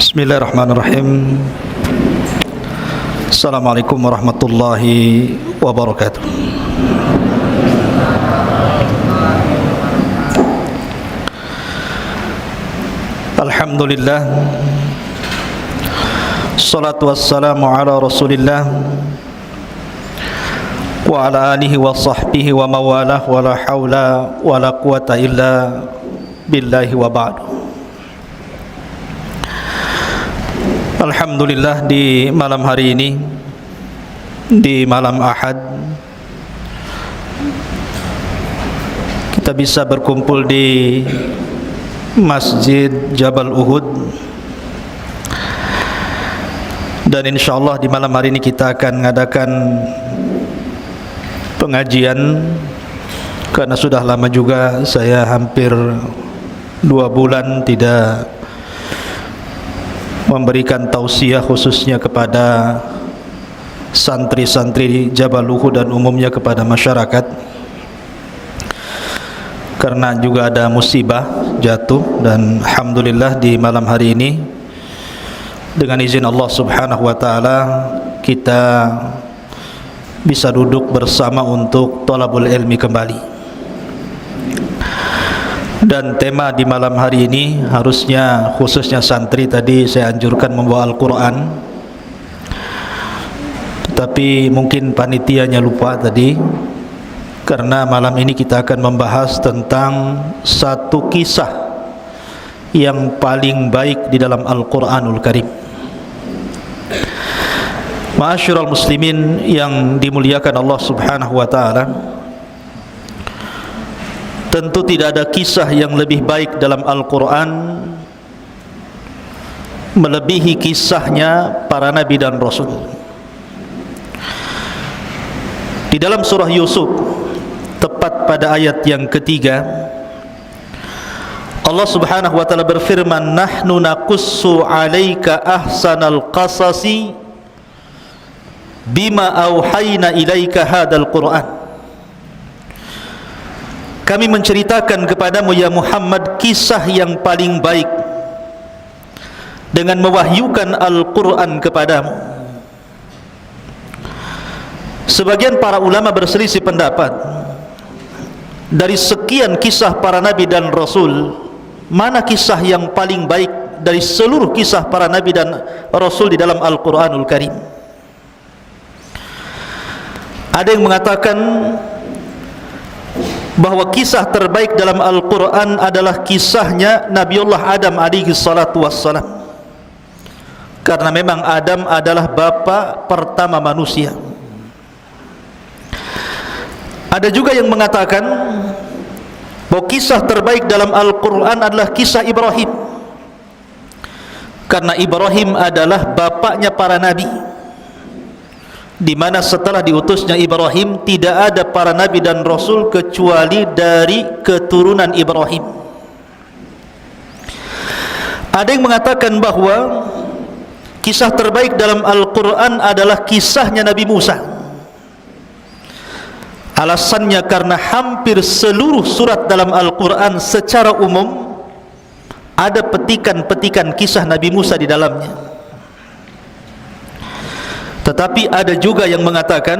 Bismillahirrahmanirrahim. Assalamualaikum warahmatullahi wabarakatuh. Alhamdulillah, salatu wassalamu ala rasulillah wa ala alihi wa sahbihi wa mawalah, wa la hawla wa la quwata illa billahi wa ba'du. Alhamdulillah, di malam hari ini, di malam Ahad, kita bisa berkumpul di Masjid Jabal Uhud. Dan insyaallah di malam hari ini kita akan mengadakan pengajian, karena sudah lama juga saya hampir 2 bulan tidak memberikan tausiah khususnya kepada santri-santri Jabal Uhud dan umumnya kepada masyarakat, karena juga ada musibah jatuh. Dan alhamdulillah di malam hari ini dengan izin Allah Subhanahu wa taala kita bisa duduk bersama untuk thalabul ilmi kembali. Dan tema di malam hari ini harusnya khususnya santri, tadi saya anjurkan membawa Al-Quran, tetapi mungkin panitianya lupa tadi, karena malam ini kita akan membahas tentang satu kisah yang paling baik di dalam Al-Quranul Karim. Ma'asyiral muslimin yang dimuliakan Allah Subhanahu wa ta'ala, tentu tidak ada kisah yang lebih baik dalam Al-Quran melebihi kisahnya para nabi dan rasul. Di dalam surah Yusuf, tepat pada ayat yang ketiga, Allah Subhanahu wa ta'ala berfirman, nahnu naqussu 'alaika ahsanal qasasi bima auhayna ilaika hadzal Qur'an. Kami menceritakan kepadamu ya Muhammad kisah yang paling baik dengan mewahyukan Al-Quran kepadamu. Sebagian para ulama berselisih pendapat, dari sekian kisah para nabi dan rasul, mana kisah yang paling baik dari seluruh kisah para nabi dan rasul di dalam Al-Quranul Karim? Ada yang mengatakan bahwa kisah terbaik dalam Al-Quran adalah kisahnya Nabiullah Adam alaihi salatu wassalam, karena memang Adam adalah bapa pertama manusia. Ada juga yang mengatakan bahwa kisah terbaik dalam Al-Quran adalah kisah Ibrahim, karena Ibrahim adalah bapaknya para nabi, di mana setelah diutusnya Ibrahim tidak ada para nabi dan rasul kecuali dari keturunan Ibrahim. Ada yang mengatakan bahwa kisah terbaik dalam Al-Quran adalah kisahnya Nabi Musa. Alasannya karena hampir seluruh surat dalam Al-Quran secara umum ada petikan-petikan kisah Nabi Musa di dalamnya. Tetapi ada juga yang mengatakan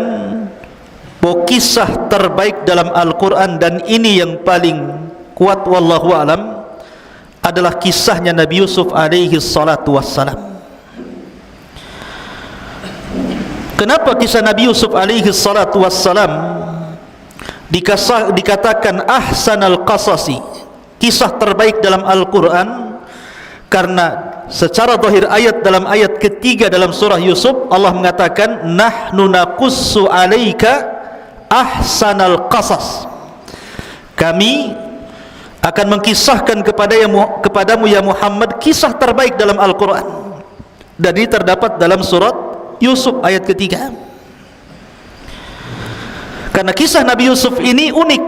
bahwa kisah terbaik dalam Al-Quran, dan ini yang paling kuat wallahu alam, adalah kisahnya Nabi Yusuf alaihi salatu wassalam. Kenapa kisah Nabi Yusuf alaihi salatu wassalam dikatakan ahsanal qasasi, kisah terbaik dalam Al-Quran? Karena secara zahir ayat, dalam ayat ketiga dalam surah Yusuf, Allah mengatakan nahnu naqussu 'alaika ahsanal qasas, kami akan mengkisahkan kepadamu ya Muhammad kisah terbaik dalam Al-Quran. Dan ini terdapat dalam surat Yusuf ayat ketiga. Karena kisah Nabi Yusuf ini unik.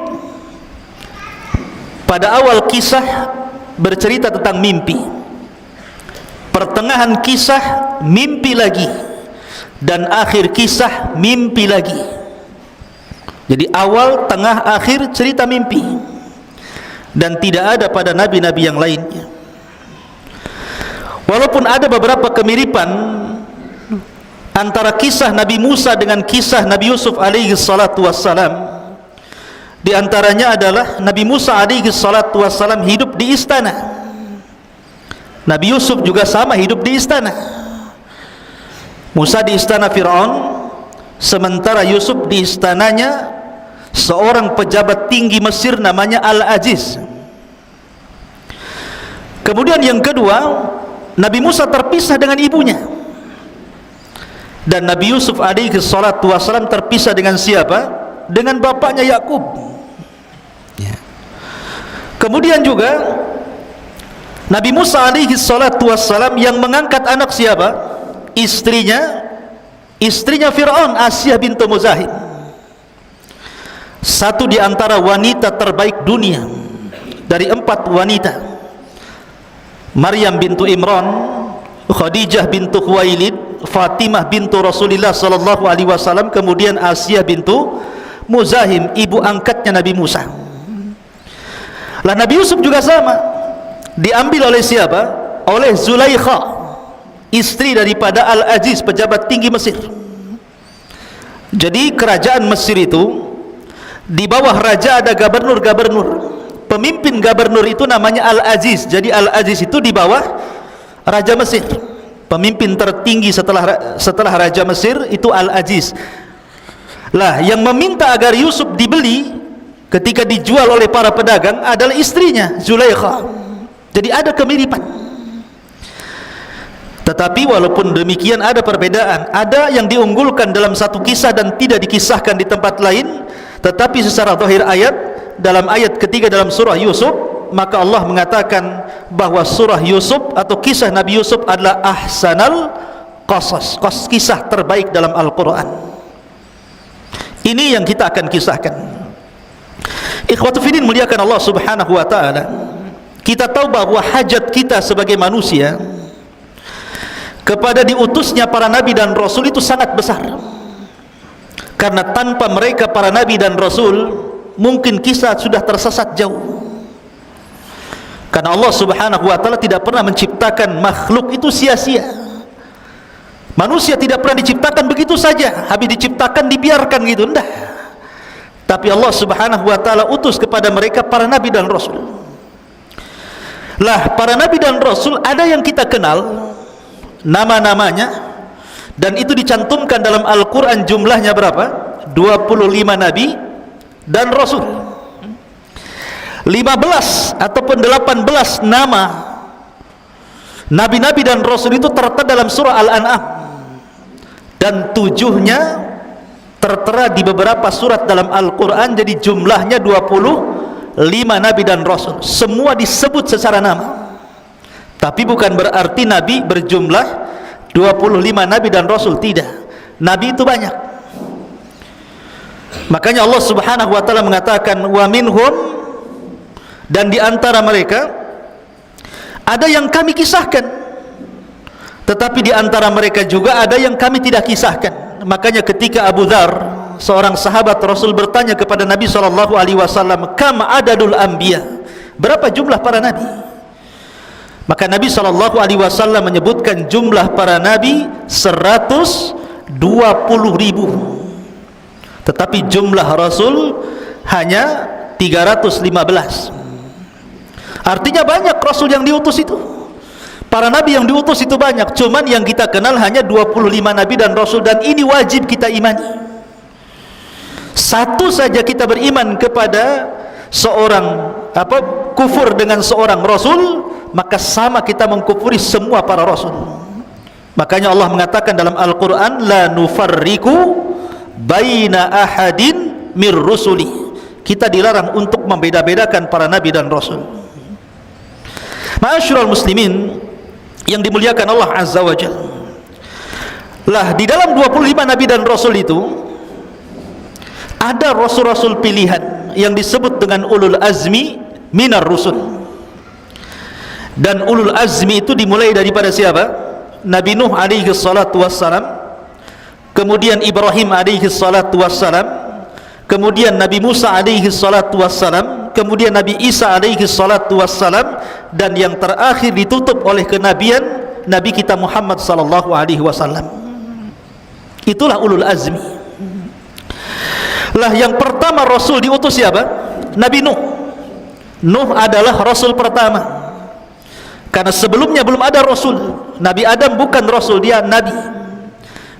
Pada awal kisah bercerita tentang mimpi, pertengahan kisah mimpi lagi, dan akhir kisah mimpi lagi. Jadi awal, tengah, akhir cerita mimpi. Dan tidak ada pada nabi-nabi yang lainnya. Walaupun ada beberapa kemiripan antara kisah Nabi Musa dengan kisah Nabi Yusuf alaihi salatu wassalam. Di antaranya adalah Nabi Musa alaihi salatu wassalam hidup di istana, Nabi Yusuf juga sama hidup di istana. Musa di istana Fir'aun, sementara Yusuf di istananya seorang pejabat tinggi Mesir namanya Al-Aziz. Kemudian yang kedua, Nabi Musa terpisah dengan ibunya, dan Nabi Yusuf alaihi salatu wassalam terpisah dengan siapa? Dengan bapaknya Yakub. Ya. Kemudian juga Nabi Musa alaihi salatu wassalam yang mengangkat anak siapa? Istrinya Fir'aun, Asyah bintu Muzahim. Satu di antara wanita terbaik dunia dari 4 wanita, Maryam bintu Imran, Khadijah bintu Khuwailid, Fatimah bintu Rasulullah sallallahu alaihi wasallam, kemudian Asyah bintu Muzahim, ibu angkatnya Nabi Musa. Lah Nabi Yusuf juga sama, diambil oleh siapa? Oleh Zulaikha, istri daripada Al-Aziz, pejabat tinggi Mesir. Jadi kerajaan Mesir itu di bawah raja ada gubernur-gubernur. Pemimpin gubernur itu namanya Al-Aziz. Jadi Al-Aziz itu di bawah Raja Mesir. Pemimpin tertinggi setelah Raja Mesir itu Al-Aziz. Lah yang meminta agar Yusuf dibeli ketika dijual oleh para pedagang adalah istrinya Zulaikha. Jadi ada kemiripan. Tetapi walaupun demikian ada perbedaan. Ada yang diunggulkan dalam satu kisah dan tidak dikisahkan di tempat lain. Tetapi secara zahir ayat, dalam ayat ketiga dalam surah Yusuf, maka Allah mengatakan bahwa surah Yusuf atau kisah Nabi Yusuf adalah ahsanal qasas, kisah terbaik dalam Al-Quran. Ini yang kita akan kisahkan. Ikhwatu fiddin, muliakan Allah subhanahu wa ta'ala. Kita tahu bahwa hajat kita sebagai manusia kepada diutusnya para nabi dan rasul itu sangat besar. Karena tanpa mereka para nabi dan rasul, mungkin kita sudah tersesat jauh. Karena Allah subhanahu wa ta'ala tidak pernah menciptakan makhluk itu sia-sia. Manusia tidak pernah diciptakan begitu saja, habis diciptakan dibiarkan gitu, enggak. Tapi Allah subhanahu wa ta'ala utus kepada mereka para nabi dan rasul. Lah para nabi dan rasul ada yang kita kenal nama-namanya, dan itu dicantumkan dalam Al-Quran. Jumlahnya berapa? 25 nabi dan rasul. 15 ataupun 18 nama nabi-nabi dan rasul itu tertera dalam surah Al-An'am, dan 7-nya tertera di beberapa surat dalam Al-Quran. Jadi jumlahnya 25 nabi dan rasul. Semua disebut secara nama, tapi bukan berarti nabi berjumlah 25 nabi dan rasul, tidak. Nabi itu banyak. Makanya Allah subhanahu wa ta'ala mengatakan wa minhum, dan di antara mereka ada yang kami kisahkan, tetapi di antara mereka juga ada yang kami tidak kisahkan. Makanya ketika Abu Dzar, seorang sahabat Rasul, bertanya kepada Nabi SAW, kam adadul anbiya, berapa jumlah para nabi? Maka Nabi SAW menyebutkan jumlah para nabi 120.000, tetapi jumlah Rasul hanya 315. Artinya banyak Rasul yang diutus itu, para nabi yang diutus itu banyak. Cuman yang kita kenal hanya 25 nabi dan Rasul, dan ini wajib kita imani. Satu saja kita beriman kepada seorang kufur dengan seorang Rasul, maka sama kita mengkufuri semua para Rasul. Makanya Allah mengatakan dalam Al-Quran, la nufarriku baina ahadin mir rusuli. Kita dilarang untuk membeda-bedakan para nabi dan Rasul. Ma'asyiral muslimin yang dimuliakan Allah Azza wa Jalla, lah di dalam 25 nabi dan Rasul itu ada Rasul-Rasul pilihan yang disebut dengan ulul azmi minar rusul. Dan ulul azmi itu dimulai daripada siapa? Nabi Nuh alaihi salatu wassalam, kemudian Ibrahim alaihi salatu wassalam, kemudian Nabi Musa alaihi salatu wassalam, kemudian Nabi Isa alaihi salatu wassalam, dan yang terakhir ditutup oleh kenabian Nabi kita Muhammad sallallahu alaihi wasallam. Itulah ulul azmi. Lah yang pertama Rasul diutus siapa? Nabi Nuh. Nuh adalah Rasul pertama. Karena sebelumnya belum ada Rasul. Nabi Adam bukan Rasul, dia Nabi.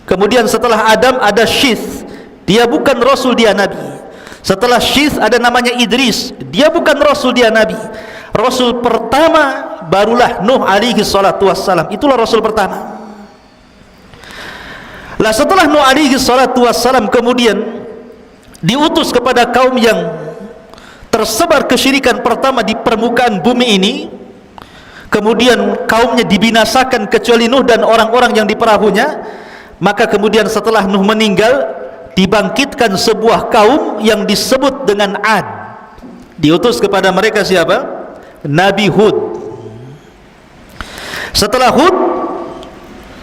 Kemudian setelah Adam ada Syith, dia bukan Rasul, dia Nabi. Setelah Syith ada namanya Idris, dia bukan Rasul, dia Nabi. Rasul pertama barulah Nuh alaihi salatu wassalam. Itulah Rasul pertama. Lah setelah Nuh alaihi salatu wassalam kemudian diutus kepada kaum yang tersebar kesyirikan pertama di permukaan bumi ini. Kemudian kaumnya dibinasakan kecuali Nuh dan orang-orang yang di perahunya. Maka kemudian setelah Nuh meninggal, dibangkitkan sebuah kaum yang disebut dengan Ad. Diutus kepada mereka siapa? Nabi Hud. Setelah Hud,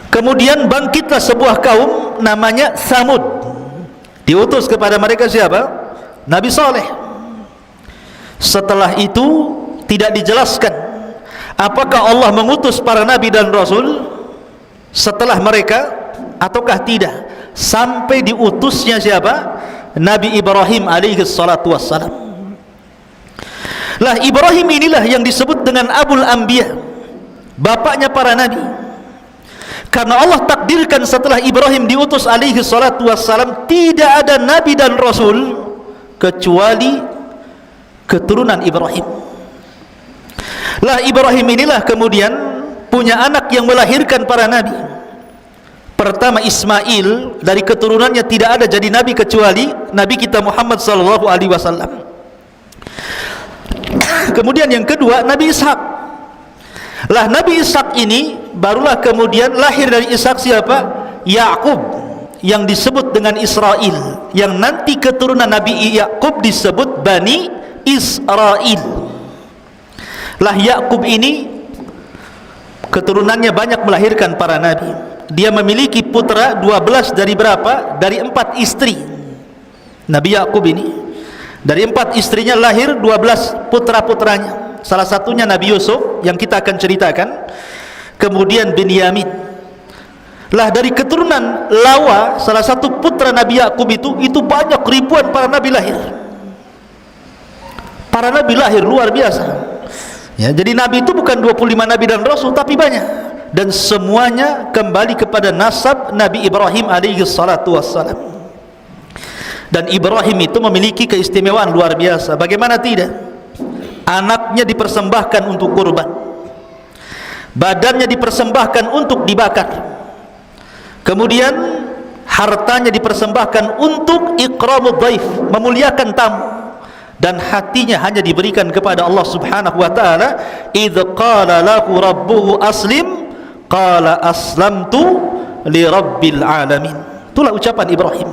kemudian bangkitlah sebuah kaum namanya Thamud. Diutus kepada mereka siapa? Nabi Saleh. Setelah itu tidak dijelaskan apakah Allah mengutus para nabi dan rasul setelah mereka ataukah tidak, sampai diutusnya siapa? Nabi Ibrahim alaihi salatu wassalam. Lah Ibrahim inilah yang disebut dengan Abul Anbiya, bapaknya para nabi. Karena Allah takdirkan setelah Ibrahim diutus alaihi salatu wassalam, tidak ada nabi dan rasul kecuali keturunan Ibrahim. Lah Ibrahim inilah kemudian punya anak yang melahirkan para nabi. Pertama Ismail, dari keturunannya tidak ada jadi nabi kecuali Nabi kita Muhammad sallallahu alaihi wasallam. Kemudian yang kedua Nabi Ishak. Lah Nabi Ishak ini barulah kemudian lahir dari Ishak siapa? Yakub, yang disebut dengan Israel, yang nanti keturunan Nabi Yakub disebut Bani Israel. Lah Yakub ini keturunannya banyak melahirkan para nabi. Dia memiliki putra 12 dari berapa? Dari 4 istri. Nabi Yakub ini dari 4 istrinya lahir 12 putra-putranya. Salah satunya Nabi Yusuf yang kita akan ceritakan. Kemudian Binyamin. Lah dari keturunan Lawa, salah satu putra Nabi Yakub itu banyak ribuan para nabi lahir. Para nabi lahir luar biasa. Ya, jadi nabi itu bukan 25 nabi dan rasul, tapi banyak. Dan semuanya kembali kepada nasab Nabi Ibrahim alaihi salatu wassalam. Dan Ibrahim itu memiliki keistimewaan luar biasa. Bagaimana tidak? Anaknya dipersembahkan untuk kurban, badannya dipersembahkan untuk dibakar, kemudian hartanya dipersembahkan untuk ikramud dhaif, memuliakan tamu, dan hatinya hanya diberikan kepada Allah subhanahu wa ta'ala. Idh qala lahu rabbuhu aslim qala aslamtu li rabbil alamin. Itulah ucapan Ibrahim.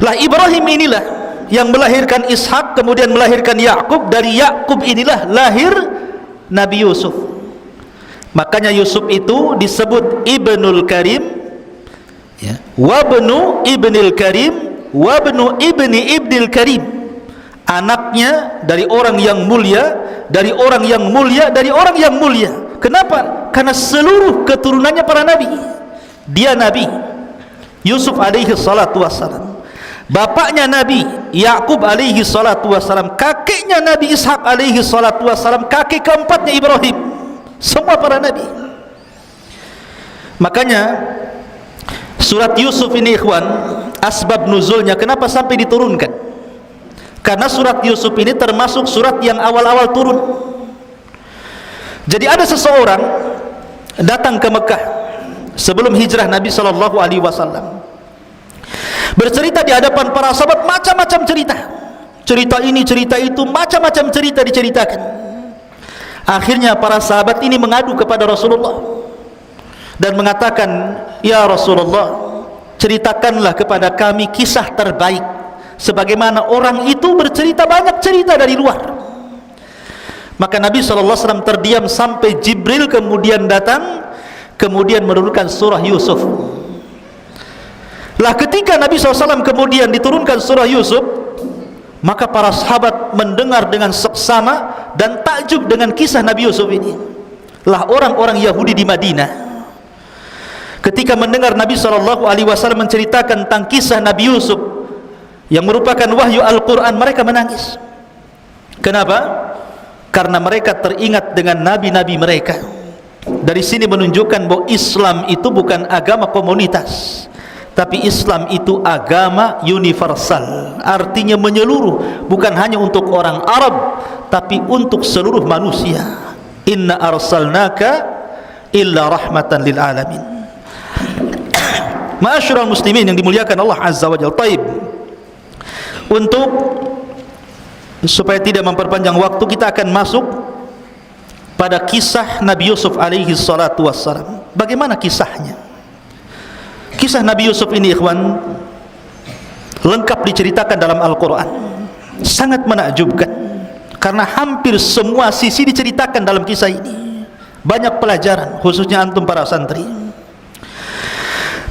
Lah Ibrahim inilah yang melahirkan Ishak, kemudian melahirkan Yakub. Dari Yakub inilah lahir Nabi Yusuf. Makanya Yusuf itu disebut Ibnul Karim, ya, wabnu Ibnil Karim, wabnu Ibni Ibnil Karim. Anaknya dari orang yang mulia, dari orang yang mulia, dari orang yang mulia. Kenapa? Karena seluruh keturunannya para nabi. Dia nabi Yusuf alaihi salatu wassalam, bapaknya Nabi Yakub alaihi salatu wassalam, kakeknya Nabi Ishak alaihi salatu wassalam, kakek keempatnya Ibrahim. Semua para nabi. Makanya surat Yusuf ini ikhwan, asbab nuzulnya kenapa sampai diturunkan? Karena surat Yusuf ini termasuk surat yang awal-awal turun. Jadi ada seseorang datang ke Mekah sebelum hijrah Nabi sallallahu alaihi wasallam, bercerita di hadapan para sahabat macam-macam cerita. Cerita ini, cerita itu, macam-macam cerita diceritakan. Akhirnya para sahabat ini mengadu kepada Rasulullah dan mengatakan, "Ya Rasulullah, ceritakanlah kepada kami kisah terbaik, sebagaimana orang itu bercerita banyak cerita dari luar." Maka Nabi SAW terdiam sampai Jibril kemudian datang, kemudian menurunkan surah Yusuf. Lah ketika Nabi SAW kemudian diturunkan surah Yusuf, maka para sahabat mendengar dengan seksama dan takjub dengan kisah Nabi Yusuf ini. lah orang-orang Yahudi di Madinah ketika mendengar Nabi SAW menceritakan tentang kisah Nabi Yusuf yang merupakan wahyu Al-Quran, mereka menangis. Kenapa? Karena mereka teringat dengan nabi-nabi mereka. Dari sini menunjukkan bahwa Islam itu bukan agama komunitas, tapi Islam itu agama universal, artinya menyeluruh, bukan hanya untuk orang Arab, tapi untuk seluruh manusia. Inna arsalnaka illa rahmatan lil alamin. Ma'asyiral muslimin yang dimuliakan Allah Azza wa Jalla. Taib, untuk supaya tidak memperpanjang waktu, kita akan masuk pada kisah Nabi Yusuf alaihi salatu wassalam. Bagaimana kisahnya? Kisah Nabi Yusuf ini, ikhwan, lengkap diceritakan dalam Al-Quran. Sangat menakjubkan, karena hampir semua sisi diceritakan dalam kisah ini. Banyak pelajaran, khususnya antum para santri.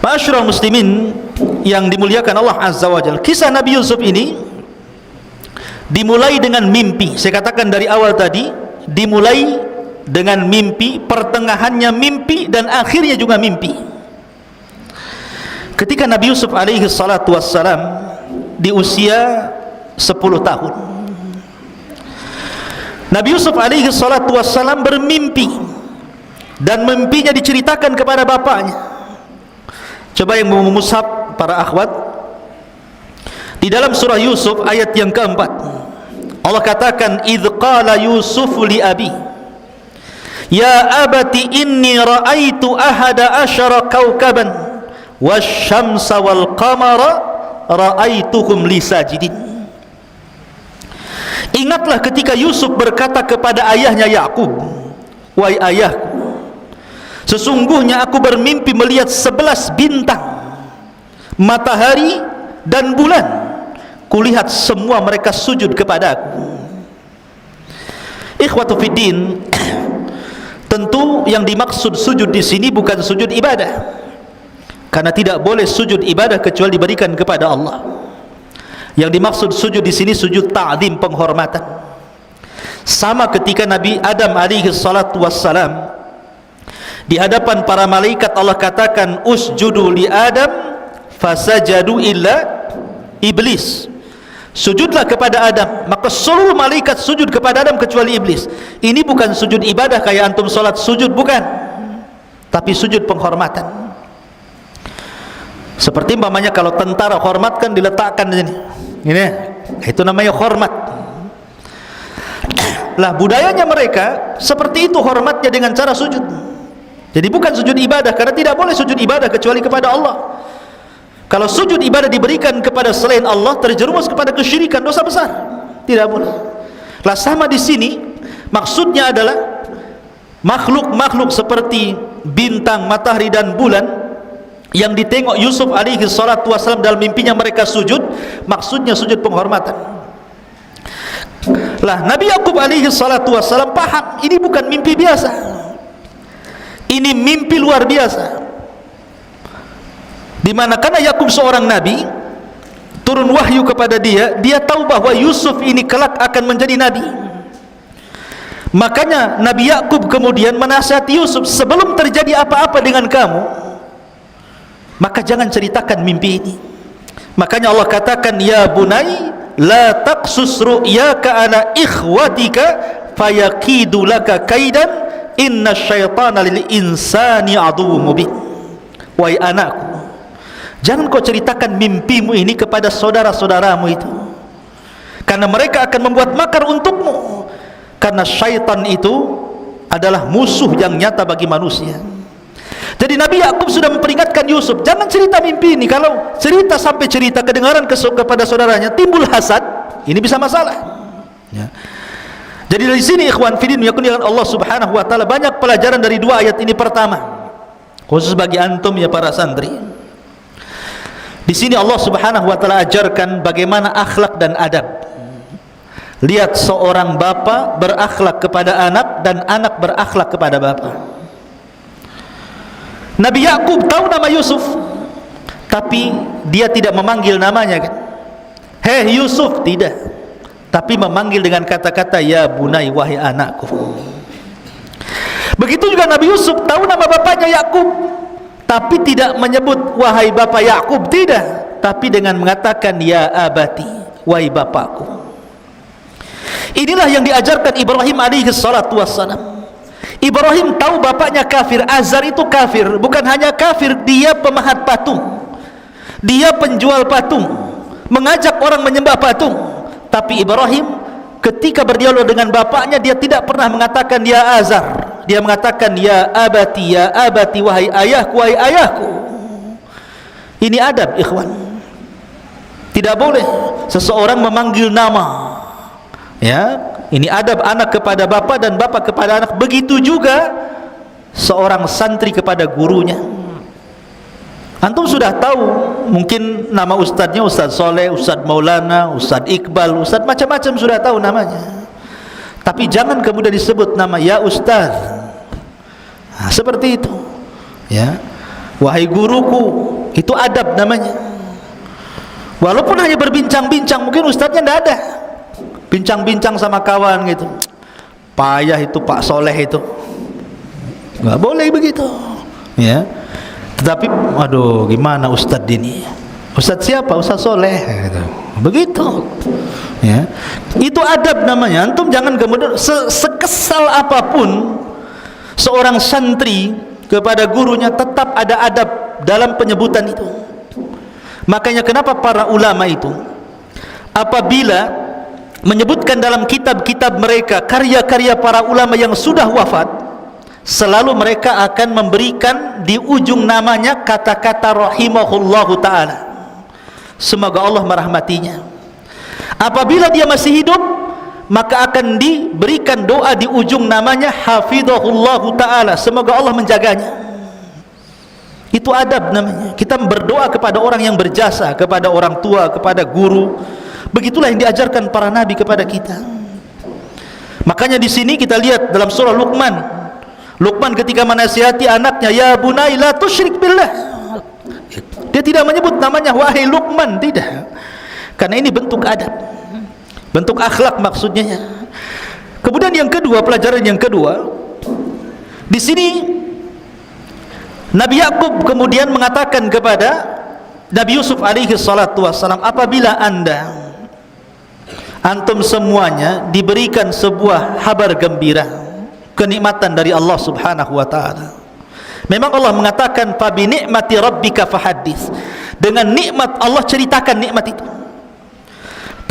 Ma'asyiral muslimin yang dimuliakan Allah Azza wa Jalla, kisah Nabi Yusuf ini dimulai dengan mimpi. Saya katakan dari awal tadi, dimulai dengan mimpi, pertengahannya mimpi, dan akhirnya juga mimpi. Ketika Nabi Yusuf alaihi salatu wassalam di usia 10 tahun, Nabi Yusuf alaihi salatu wassalam bermimpi, dan mimpinya diceritakan kepada bapaknya. Coba yang mau mushaf para akhwat, di dalam surah Yusuf ayat yang keempat, Allah katakan, idh qala Yusuf li abi ya abati inni ra'aitu ahada asyara kawkaban wasyamsa wal qamara ra'aituhum li sajidin. Ingatlah ketika Yusuf berkata kepada ayahnya Yakub, wahai ayahku, sesungguhnya aku bermimpi melihat 11 bintang, matahari dan bulan, kulihat semua mereka sujud kepada aku. Ikhwatu fiddin, tentu yang dimaksud sujud di sini bukan sujud ibadah, karena tidak boleh sujud ibadah kecuali diberikan kepada Allah. Yang dimaksud sujud di sini sujud ta'zim, penghormatan. Sama ketika Nabi Adam alaihi salatu wassalam di hadapan para malaikat, Allah katakan, usjudu li Adam fasajadu illa iblis. Sujudlah kepada Adam, maka seluruh malaikat sujud kepada Adam kecuali iblis. Ini bukan sujud ibadah kayak antum salat sujud, bukan, tapi sujud penghormatan. Seperti umpamanya kalau tentara hormatkan, diletakkan di sini, ini, itu namanya hormat. Lah budayanya mereka seperti itu, hormatnya dengan cara sujud. Jadi bukan sujud ibadah, karena tidak boleh sujud ibadah kecuali kepada Allah. Kalau sujud ibadah diberikan kepada selain Allah, terjerumus kepada kesyirikan, dosa besar. Tidak boleh. Lah sama di sini, maksudnya adalah makhluk-makhluk seperti bintang, matahari dan bulan yang ditengok Yusuf alaihi salatu wassalam dalam mimpinya mereka sujud, maksudnya sujud penghormatan. Lah Nabi Yakub alaihi salatu wassalam paham, ini bukan mimpi biasa, ini mimpi luar biasa. Dimana karena Yakub seorang nabi, turun wahyu kepada dia, dia tahu bahwa Yusuf ini kelak akan menjadi nabi. Makanya Nabi Yakub kemudian menasihati Yusuf, sebelum terjadi apa-apa dengan kamu, maka jangan ceritakan mimpi ini. Makanya Allah katakan, ya bunai la taqsus ru'yaka ala ikhwatika fayakidu laka kaidan inna syaitana lil insani aduwwum mubin. Wahai anakku, jangan kau ceritakan mimpimu ini kepada saudara-saudaramu itu, karena mereka akan membuat makar untukmu, karena syaitan itu adalah musuh yang nyata bagi manusia. Jadi Nabi Yakub sudah memperingatkan Yusuf, jangan cerita mimpi ini. Kalau cerita sampai cerita kedengaran kepada saudaranya, timbul hasad, ini bisa masalah ya. Jadi dari sini ikhwan fillah yakunikan Allah subhanahu wa ta'ala, banyak pelajaran dari dua ayat ini. Pertama, khusus bagi antum ya para santri, di sini Allah subhanahu wa ta'ala ajarkan bagaimana akhlak dan adab. Lihat seorang bapa berakhlak kepada anak, dan anak berakhlak kepada bapa. Nabi Yakub tahu nama Yusuf, tapi dia tidak memanggil namanya kan, hei Yusuf, tidak, tapi memanggil dengan kata-kata ya bunai, wahai anakku. Begitu juga Nabi Yusuf tahu nama bapaknya Yakub, tapi tidak menyebut wahai bapak Yakub, tidak, tapi dengan mengatakan ya abati, wahai bapakku. Inilah yang diajarkan Ibrahim alaihi salatu wassalam. Ibrahim tahu bapaknya kafir, Azar itu kafir. Bukan hanya kafir, dia pemahat patung, dia penjual patung, mengajak orang menyembah patung. Tapi Ibrahim ketika berdialog dengan bapaknya, dia tidak pernah mengatakan ya Azar, dia mengatakan ya abati, wahai ayahku, wahai ayahku. Ini adab, ikhwan. Tidak boleh seseorang memanggil nama, ya, ini adab anak kepada bapak dan bapak kepada anak. Begitu juga seorang santri kepada gurunya. Antum sudah tahu mungkin nama ustadznya, Ustadz Soleh, Ustadz Maulana, Ustadz Iqbal, Ustadz macam-macam, sudah tahu namanya. Tapi jangan kemudian disebut nama ya Ustadz. Nah, seperti itu, ya, wahai guruku, itu adab namanya. Walaupun hanya berbincang-bincang, mungkin ustadznya tidak ada, bincang-bincang sama kawan gitu, payah itu Pak Soleh itu, nggak boleh begitu, ya. Tetapi aduh gimana ustadz ini, ustadz siapa, Ustadz Soleh gitu. Begitu, ya, itu adab namanya. Antum jangan kemudian sekesal apapun seorang santri kepada gurunya, tetap ada adab dalam penyebutan itu. Makanya kenapa para ulama itu apabila menyebutkan dalam kitab-kitab mereka karya-karya para ulama yang sudah wafat, selalu mereka akan memberikan di ujung namanya kata-kata rahimahullahu ta'ala, semoga Allah merahmatinya. Apabila dia masih hidup, maka akan diberikan doa di ujung namanya hafidhahullahu ta'ala, semoga Allah menjaganya. Itu adab namanya. Kita berdoa kepada orang yang berjasa, kepada orang tua, kepada guru. Begitulah yang diajarkan para nabi kepada kita. Makanya di sini kita lihat dalam surah Luqman, Luqman ketika menasihati anaknya, ya bunai la tusyrik billah, dia tidak menyebut namanya wahai Luqman, tidak, karena ini bentuk adab, bentuk akhlak maksudnya. Kemudian yang kedua, pelajaran yang kedua, di sini Nabi Yakub kemudian mengatakan kepada Nabi Yusuf alaihi salatu wassalam, apabila antum semuanya diberikan sebuah kabar gembira, kenikmatan dari Allah subhanahu wa ta'ala. Memang Allah mengatakan fa bi ni'mati rabbika fahaddits, dengan nikmat Allah ceritakan nikmat itu.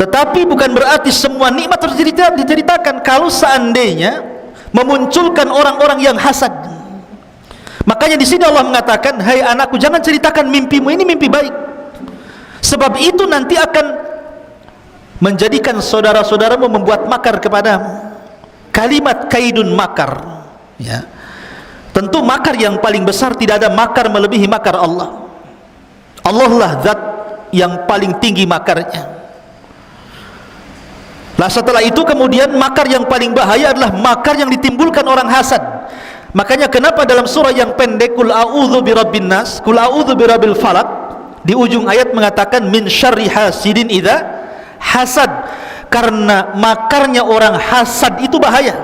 Tetapi bukan berarti semua nikmat harus diceritakan. Kalau seandainya memunculkan orang-orang yang hasad, makanya di sini Allah mengatakan, hai anakku, jangan ceritakan mimpimu, ini mimpi baik, sebab itu nanti akan menjadikan saudara-saudaramu membuat makar kepadamu. Kalimat kaidun makar, ya, tentu makar yang paling besar, tidak ada makar melebihi makar Allah. Allah lah zat yang paling tinggi makarnya. Lah setelah itu kemudian makar yang paling bahaya adalah makar yang ditimbulkan orang hasad. Makanya kenapa dalam surah yang pendek, Qul a'udzu birabbin nas, Qul a'udzu birabbil falaq, di ujung ayat mengatakan min syarri hasidin idza hasad, karena makarnya orang hasad itu bahaya.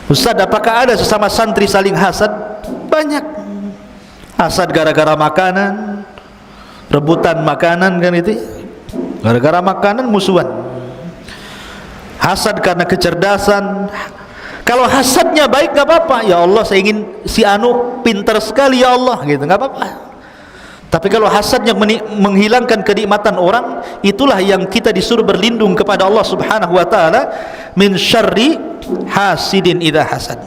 Ustaz, apakah ada sesama santri saling hasad? Banyak. Hasad gara-gara makanan, rebutan makanan, kan itu, gara-gara makanan musuhan. Hasad karena kecerdasan. Kalau hasadnya baik nggak apa-apa, ya Allah saya ingin si anu pintar sekali ya Allah, gitu, nggak apa-apa. Tapi kalau hasad yang menghilangkan kenikmatan orang, itulah yang kita disuruh berlindung kepada Allah subhanahu wa ta'ala, min syarri hasidin idza hasad.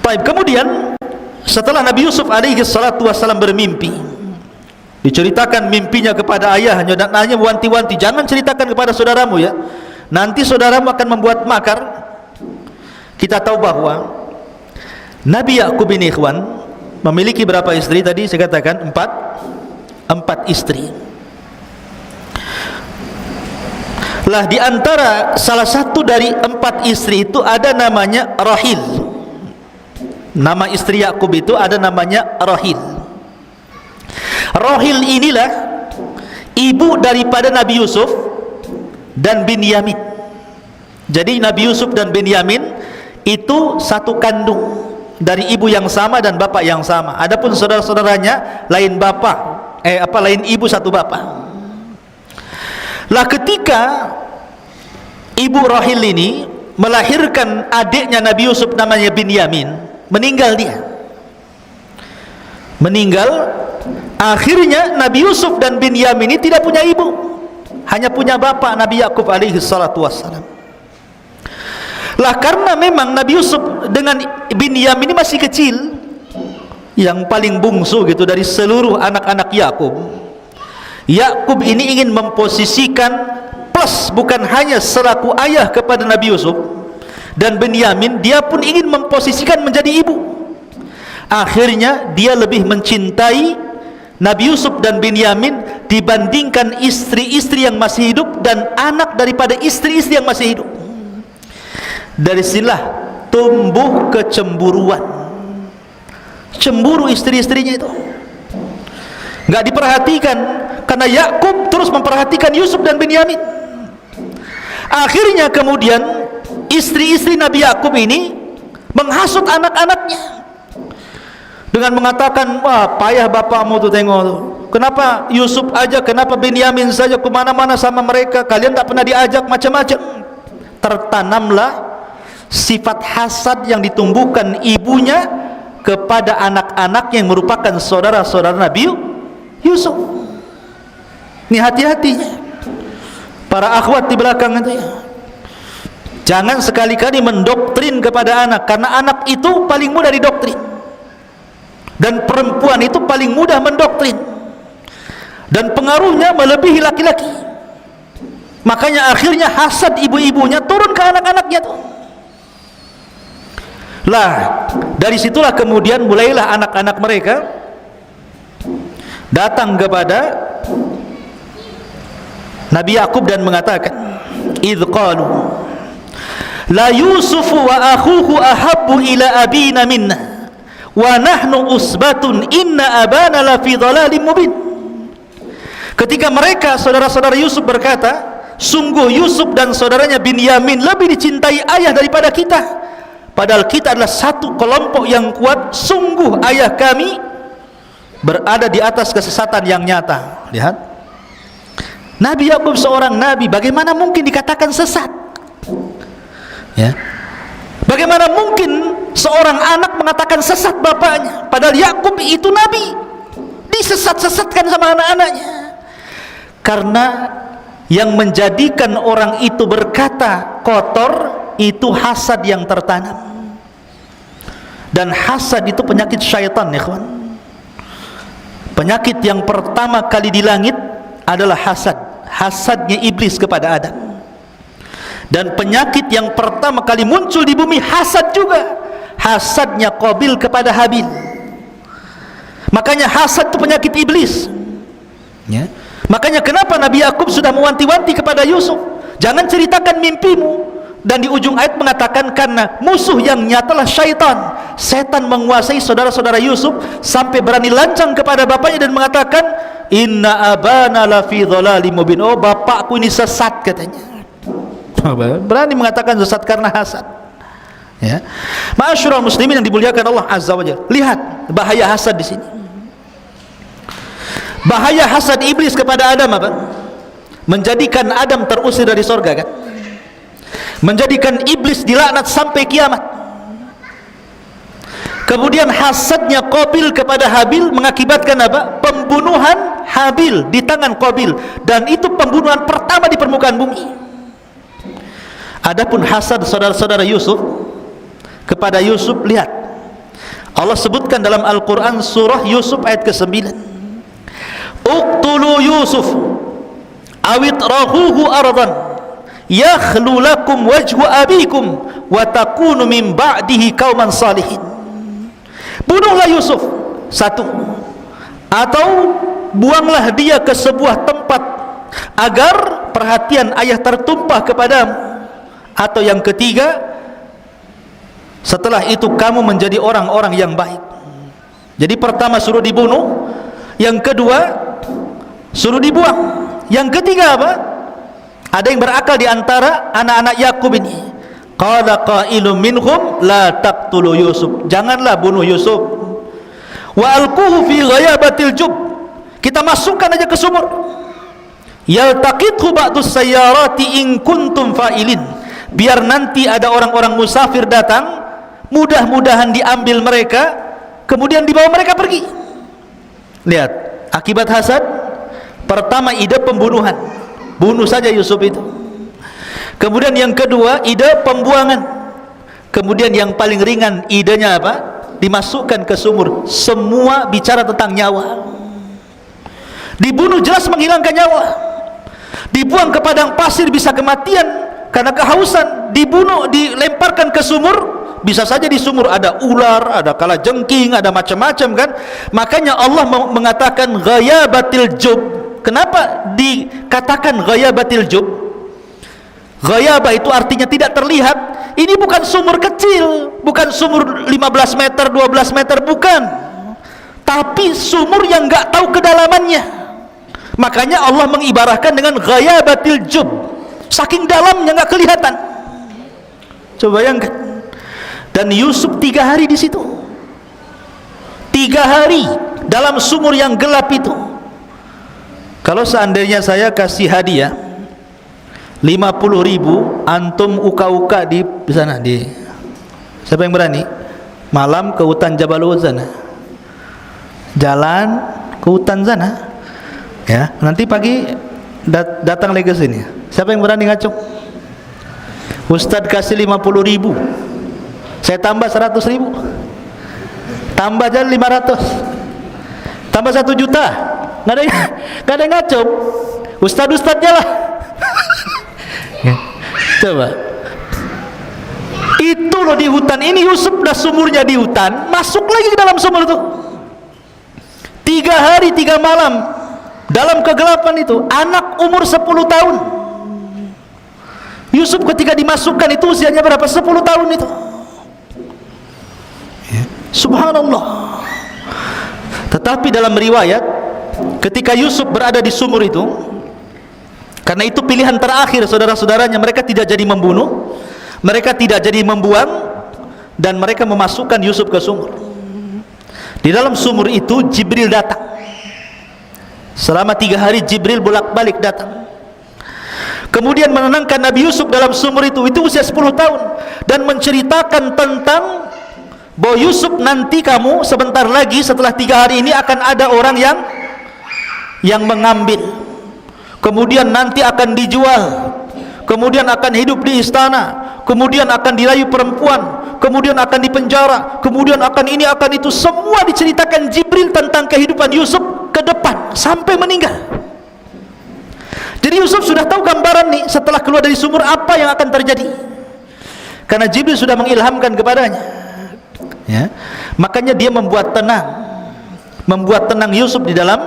Baik, kemudian setelah Nabi Yusuf alaihi salatu wassalam bermimpi, diceritakan mimpinya kepada ayahnya, dan ayahnya wanti-wanti, jangan ceritakan kepada saudaramu ya, nanti saudaramu akan membuat makar. Kita tahu bahwa Nabi Yakub ini, ikhwan, memiliki berapa istri tadi? Saya katakan empat istri. Lah di antara salah satu dari 4 istri itu ada namanya Rahil. Nama istri Yakub itu ada namanya Rahil. Rahil inilah ibu daripada Nabi Yusuf dan Binyamin. Jadi Nabi Yusuf dan Binyamin itu satu kandung, dari ibu yang sama dan bapak yang sama. Adapun saudara-saudaranya lain bapak, lain ibu satu bapak. Lah ketika ibu Rahil ini melahirkan adiknya Nabi Yusuf namanya Binyamin, meninggal dia. Akhirnya Nabi Yusuf dan Binyamin ini tidak punya ibu, hanya punya bapak Nabi Yakub alaihi salatu wassalam. Lah karena memang Nabi Yusuf dengan Binyamin ini masih kecil, yang paling bungsu gitu dari seluruh anak-anak Yakub. Yakub ini ingin memposisikan plus, bukan hanya selaku ayah kepada Nabi Yusuf dan Binyamin, dia pun ingin memposisikan menjadi ibu. Akhirnya dia lebih mencintai Nabi Yusuf dan Binyamin dibandingkan istri-istri yang masih hidup dan anak daripada istri-istri yang masih hidup. Dari sinilah tumbuh kecemburuan, cemburu istri-istrinya itu nggak diperhatikan, karena Yakub terus memperhatikan Yusuf dan Binyamin. Akhirnya kemudian istri-istri Nabi Yakub ini menghasut anak-anaknya dengan mengatakan, wah payah bapakmu tuh, tengok tuh, kenapa Yusuf aja, kenapa Binyamin saja kemana-mana sama mereka, kalian tak pernah diajak, macam-macam. Tertanamlah sifat hasad yang ditumbuhkan ibunya kepada anak-anak yang merupakan saudara-saudara Nabi Yusuf. Ini hati-hatinya para akhwat di belakang itu ya. Jangan sekali-kali mendoktrin kepada anak, karena anak itu paling mudah didoktrin, dan perempuan itu paling mudah mendoktrin, dan pengaruhnya melebihi laki-laki. Makanya akhirnya hasad ibu-ibunya turun ke anak-anaknya tuh. Lah dari situlah kemudian mulailah anak-anak mereka datang kepada Nabi Yakub dan mengatakan, idh qalu la Yusufu wa akhuhu ahabbu ila abina minna wa nahnu usbatun inna abana la fi dhalalim mubin. Ketika mereka saudara-saudara Yusuf berkata, sungguh Yusuf dan saudaranya Binyamin lebih dicintai ayah daripada kita, padahal kita adalah satu kelompok yang kuat. Sungguh ayah kami berada di atas kesesatan yang nyata. Lihat, Nabi Yakub seorang nabi, bagaimana mungkin dikatakan sesat? Ya, bagaimana mungkin seorang anak mengatakan sesat bapaknya, padahal Yakub itu nabi, disesat-sesatkan sama anak-anaknya. Karena yang menjadikan orang itu berkata kotor itu hasad yang tertanam, dan hasad itu penyakit syaitan ya kawan. Penyakit yang pertama kali di langit adalah hasad, hasadnya iblis kepada Adam. Dan penyakit yang pertama kali muncul di bumi hasad juga, hasadnya Qabil kepada Habil. Makanya hasad itu penyakit iblis ya. Makanya kenapa Nabi Yakub sudah mewanti-wanti kepada Yusuf, jangan ceritakan mimpimu. Dan di ujung ayat mengatakan, karena musuh yang nyatalah syaitan. Setan menguasai saudara-saudara Yusuf sampai berani lancang kepada bapaknya dan mengatakan, inna abana lafi dhalalim mubin. Oh, bapakku ini sesat katanya. Berani mengatakan sesat karena hasad ya. Ma'asyiral muslimin yang dimuliakan Allah Azza wa Jalla, lihat bahaya hasad di sini. Bahaya hasad iblis kepada Adam apa? Menjadikan Adam terusir dari surga kan? Menjadikan iblis dilaknat sampai kiamat. Kemudian hasadnya Qabil kepada Habil mengakibatkan apa? Pembunuhan Habil di tangan Qabil, dan itu pembunuhan pertama di permukaan bumi. Adapun hasad saudara-saudara Yusuf kepada Yusuf, lihat Allah sebutkan dalam Al-Quran surah Yusuf ayat ke-9, uqtulu Yusuf awit rahuhu ardan yakhlu lakum wajhu abikum wa takunu min ba'dihi qauman salihin. Bunuhlah Yusuf, satu, atau buanglah dia ke sebuah tempat agar perhatian ayah tertumpah kepadamu, atau yang ketiga, setelah itu kamu menjadi orang-orang yang baik. Jadi pertama suruh dibunuh, yang kedua suruh dibuang, yang ketiga apa? Ada yang berakal di antara anak-anak Yakub ini. Qala qailun minhum la taqtulu Yusuf. Janganlah bunuh Yusuf. Wa alquhu fi ghayabatil jub. Kita masukkan aja ke sumur. Yaltaqithu ba'dus sayyarati in kuntum fa'ilin. Biar nanti ada orang-orang musafir datang, mudah-mudahan diambil mereka, kemudian dibawa mereka pergi. Lihat, akibat hasad. Pertama, ide pembunuhan, bunuh saja Yusuf itu. Kemudian yang kedua, ide pembuangan. Kemudian yang paling ringan, idenya apa? Dimasukkan ke sumur. Semua bicara tentang nyawa. Dibunuh jelas menghilangkan nyawa. Dibuang ke padang pasir bisa kematian karena kehausan. Dibunuh, dilemparkan ke sumur, bisa saja di sumur ada ular, ada kalajengking, ada macam-macam kan. Makanya Allah mengatakan ghayabatil jub. Kenapa dikatakan ghayabatil jub? Ghayabah itu artinya tidak terlihat. Ini bukan sumur kecil, bukan sumur 15 meter, 12 meter, bukan. Tapi sumur yang enggak tahu kedalamannya. Makanya Allah mengibarahkan dengan ghayabatil jub. Saking dalamnya enggak kelihatan. Coba bayangkan. Dan Yusuf 3 hari di situ. 3 hari dalam sumur yang gelap itu. Kalau seandainya saya kasih hadiah 50.000, antum uka-uka di sana, di siapa yang berani? Malam ke hutan Jabal Uzan, jalan ke hutan sana, ya. Nanti pagi datang lagi ke sini. Siapa yang berani ngacung? Ustadz kasih 50.000, saya tambah 100.000, tambah aja 500, tambah 1 juta. Nggak ada yang ngacung. Ustadznya lah. Coba, itu loh di hutan ini. Yusuf dah sumurnya di hutan, masuk lagi ke dalam sumur itu. 3 hari 3 malam dalam kegelapan itu. Anak umur 10 tahun. Yusuf ketika dimasukkan itu usianya berapa? 10 tahun itu. Subhanallah. Tetapi dalam riwayat, ketika Yusuf berada di sumur itu, karena itu pilihan terakhir saudara-saudaranya, mereka tidak jadi membunuh, mereka tidak jadi membuang, dan mereka memasukkan Yusuf ke sumur. Di dalam sumur itu Jibril datang. Selama 3 hari Jibril bolak-balik datang. Kemudian menenangkan Nabi Yusuf dalam sumur itu usia 10 tahun, dan menceritakan tentang bahwa Yusuf, nanti kamu sebentar lagi setelah 3 hari ini akan ada orang yang mengambil. Kemudian nanti akan dijual, kemudian akan hidup di istana, kemudian akan dirayu perempuan, kemudian akan dipenjara, kemudian akan ini, akan itu. Semua diceritakan Jibril tentang kehidupan Yusuf ke depan sampai meninggal. Jadi Yusuf sudah tahu gambaran nih setelah keluar dari sumur apa yang akan terjadi, karena Jibril sudah mengilhamkan kepadanya, ya. Makanya dia membuat tenang Yusuf di dalam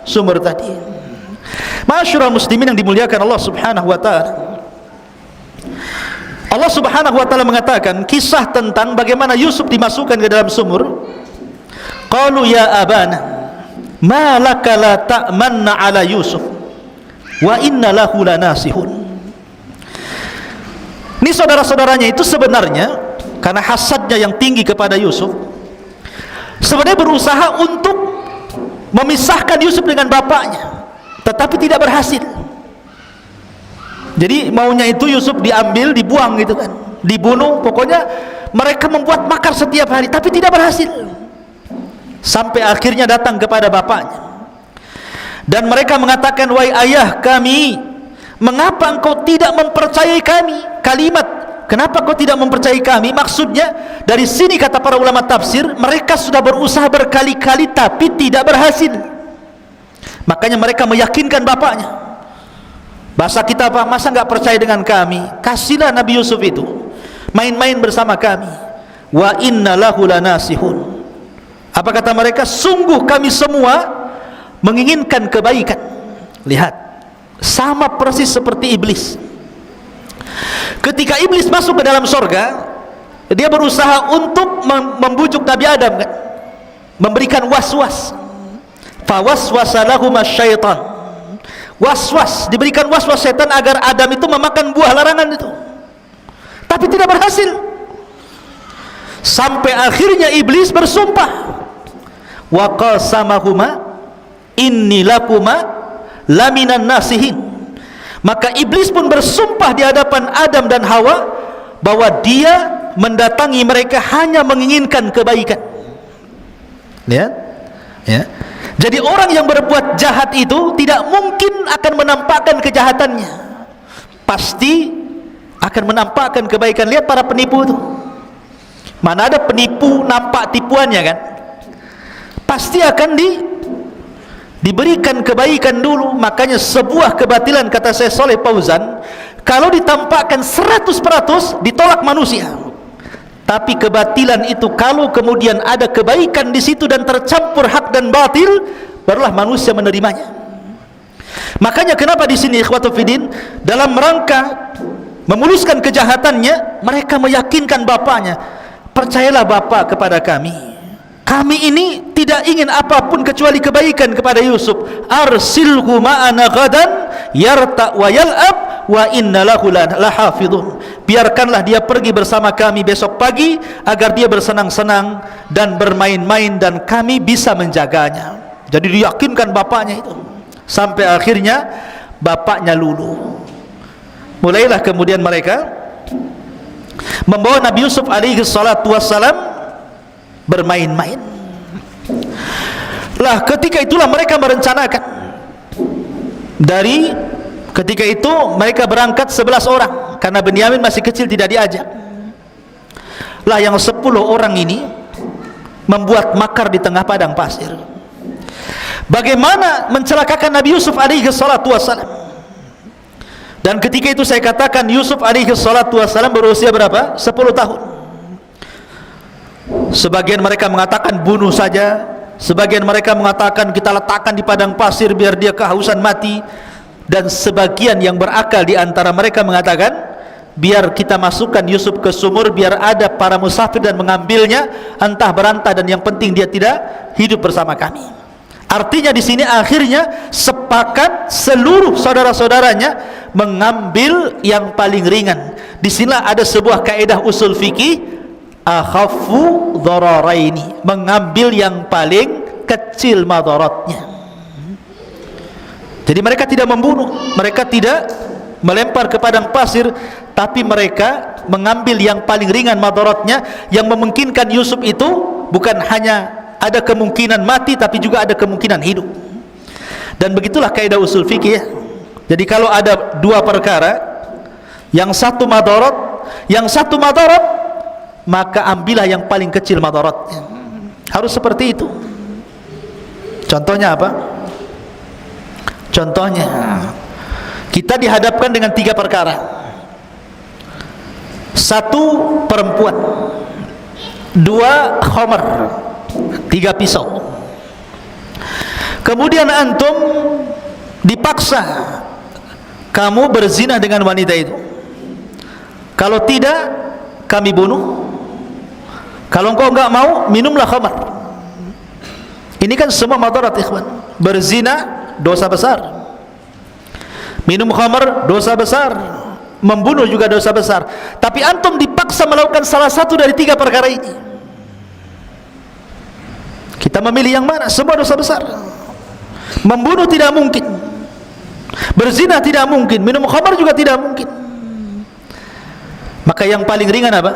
sumur tadi. Ma'asyiral muslimin yang dimuliakan Allah Subhanahu wa taala. Allah Subhanahu wa taala mengatakan kisah tentang bagaimana Yusuf dimasukkan ke dalam sumur. Qalu ya abana ma laka la ta'manna ala Yusuf wa inna lahu lanasihun. Ini saudara-saudaranya itu sebenarnya karena hasadnya yang tinggi kepada Yusuf, sebenarnya berusaha untuk memisahkan Yusuf dengan bapaknya, tetapi tidak berhasil. Jadi maunya itu Yusuf diambil, dibuang gitu kan, dibunuh. Pokoknya mereka membuat makar setiap hari, tapi tidak berhasil. Sampai akhirnya datang kepada bapaknya, dan mereka mengatakan, wahai ayah kami, mengapa engkau tidak mempercayai kami? Kalimat kenapa kau tidak mempercayai kami, maksudnya dari sini kata para ulama tafsir, mereka sudah berusaha berkali-kali tapi tidak berhasil. Makanya mereka meyakinkan bapaknya. Bahasa kita apa? Masa nggak percaya dengan kami? Kasihlah Nabi Yusuf itu main-main bersama kami. Wa inna lahu lanasihun. Apa kata mereka? Sungguh kami semua menginginkan kebaikan. Lihat, sama persis seperti iblis. Ketika iblis masuk ke dalam sorga, dia berusaha untuk membujuk Nabi Adam kan? Memberikan was-was. Fawaswasa lahuma syaitan was-was, diberikan was-was setan agar Adam itu memakan buah larangan itu, tapi tidak berhasil. Sampai akhirnya iblis bersumpah, wa qasamahuma inni lakuma laminan nasihin. Maka iblis pun bersumpah di hadapan Adam dan Hawa bahwa dia mendatangi mereka hanya menginginkan kebaikan. Lihat, ya. Jadi orang yang berbuat jahat itu tidak mungkin akan menampakkan kejahatannya, pasti akan menampakkan kebaikan. Lihat para penipu itu, mana ada penipu nampak tipuannya kan? Pasti akan diberikan kebaikan dulu. Makanya sebuah kebatilan, kata Syekh Shalih Fauzan, kalau ditampakkan 100% ditolak manusia. Tapi kebatilan itu kalau kemudian ada kebaikan di situ dan tercampur hak dan batil, barulah manusia menerimanya. Makanya kenapa di sini ikhwatu fiddin, dalam rangka memuluskan kejahatannya, mereka meyakinkan bapaknya, percayalah bapak kepada kami, kami ini tidak ingin apapun kecuali kebaikan kepada Yusuf. Arsilhu ma'ana ghadan yarta wa yal'ab wa inna lahu lahafidhun. Biarkanlah dia pergi bersama kami besok pagi agar dia bersenang-senang dan bermain-main dan kami bisa menjaganya. Jadi diyakinkan bapaknya itu. Sampai akhirnya bapaknya luluh. Mulailah kemudian mereka membawa Nabi Yusuf alaihi salatu wassalam bermain-main. Lah ketika itulah mereka merencanakan. Dari ketika itu mereka berangkat 11 orang karena Benyamin masih kecil tidak diajak. Lah yang 10 orang ini membuat makar di tengah padang pasir. Bagaimana mencelakakan Nabi Yusuf alaihi salatu wassalam. Dan ketika itu saya katakan Yusuf alaihi salatu wassalam berusia berapa? 10 tahun. Sebagian mereka mengatakan bunuh saja, sebagian mereka mengatakan kita letakkan di padang pasir biar dia kehausan mati, dan sebagian yang berakal di antara mereka mengatakan biar kita masukkan Yusuf ke sumur biar ada para musafir dan mengambilnya entah berantah, dan yang penting dia tidak hidup bersama kami. Artinya di sini akhirnya sepakat seluruh saudara-saudaranya mengambil yang paling ringan. Di sinilah ada sebuah kaidah usul fikih, akhafu dhararaini, mengambil yang paling kecil madaratnya. Jadi mereka tidak membunuh, mereka tidak melempar ke padang pasir, tapi mereka mengambil yang paling ringan madaratnya, yang memungkinkan Yusuf itu bukan hanya ada kemungkinan mati tapi juga ada kemungkinan hidup. Dan begitulah kaidah usul fikih ya. Jadi kalau ada dua perkara, yang satu madarat, yang satu madarat, maka ambillah yang paling kecil madaratnya. Harus seperti itu. Contohnya apa? Contohnya kita dihadapkan dengan 3 perkara. 1 perempuan, 2 khamar, 3 pisau. Kemudian antum dipaksa kamu berzina dengan wanita itu. Kalau tidak, kami bunuh. Kalau engkau enggak mau, minumlah khamar. Ini kan semua madarat ikhwan. Berzina dosa besar, minum khamar dosa besar, membunuh juga dosa besar. Tapi antum dipaksa melakukan salah satu dari 3 perkara ini. Kita memilih yang mana? Semua dosa besar. Membunuh tidak mungkin, berzina tidak mungkin, minum khamar juga tidak mungkin. Maka yang paling ringan apa?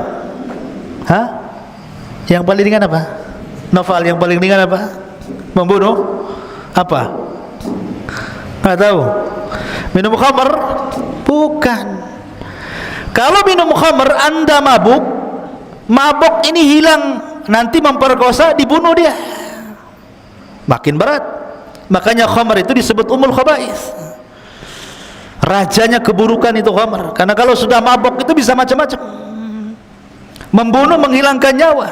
Hah? Yang paling ringan apa? Novel yang paling ringan apa? Membunuh? Apa? Nggak tahu. Minum khamar? Bukan. Kalau minum khamar Anda mabuk, mabuk ini hilang, nanti memperkosa, dibunuh dia, makin berat. Makanya khamar itu disebut umul khaba'is, rajanya keburukan itu khamar. Karena kalau sudah mabuk itu bisa macam-macam, membunuh, menghilangkan nyawa,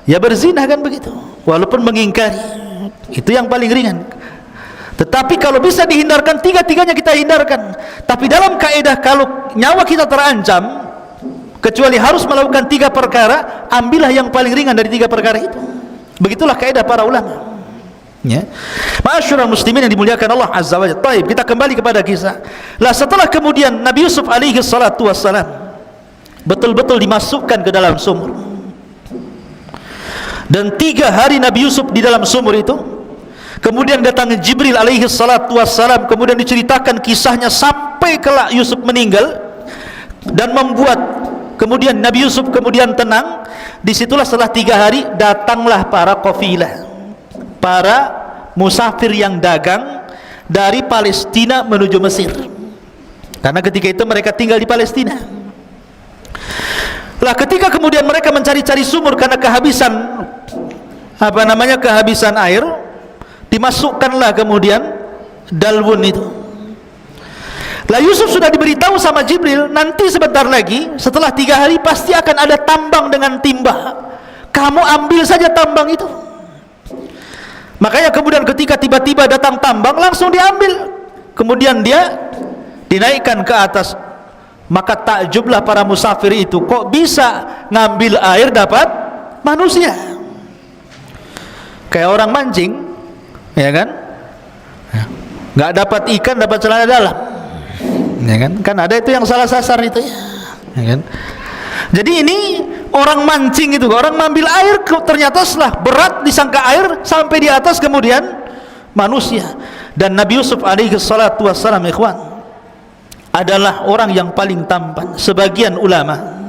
ya berzina kan begitu, walaupun mengingkari. Itu yang paling ringan. Tetapi kalau bisa dihindarkan, 3-tiganya kita hindarkan. Tapi dalam kaidah kalau nyawa kita terancam, kecuali harus melakukan 3 perkara, ambillah yang paling ringan dari 3 perkara itu. Begitulah kaidah para ulama. Ya. Ma'asyiral muslimin yang dimuliakan Allah Azza wa Jalla. Baik, kita kembali kepada kisah. Lah setelah kemudian Nabi Yusuf alaihi salatu wassalam betul-betul dimasukkan ke dalam sumur. Dan 3 hari Nabi Yusuf di dalam sumur itu, kemudian datang Jibril alaihi salatu wassalam, kemudian diceritakan kisahnya sampai kelak Yusuf meninggal, dan membuat kemudian Nabi Yusuf kemudian tenang. Disitulah setelah 3 hari datanglah para qafilah, para musafir yang dagang dari Palestina menuju Mesir, karena ketika itu mereka tinggal di Palestina. Lah ketika kemudian mereka mencari-cari sumur karena kehabisan kehabisan air, dimasukkanlah kemudian dalwun itu. Lah Yusuf sudah diberitahu sama Jibril, nanti sebentar lagi setelah 3 hari pasti akan ada tambang dengan timba, kamu ambil saja tambang itu. Makanya kemudian ketika tiba-tiba datang tambang, langsung diambil, kemudian dia dinaikkan ke atas. Maka takjublah para musafir itu, kok bisa ngambil air dapat manusia? Kayak orang mancing, ya kan? Nggak dapat ikan, dapat celana dalam, ya kan? Kan ada itu yang salah sasar itu, ya kan? Jadi ini orang mancing itu, orang mengambil air, ternyata setelah berat disangka air sampai di atas kemudian manusia. Dan Nabi Yusuf alaihi salatu wassalam, ikhwan, adalah orang yang paling tampan. Sebagian ulama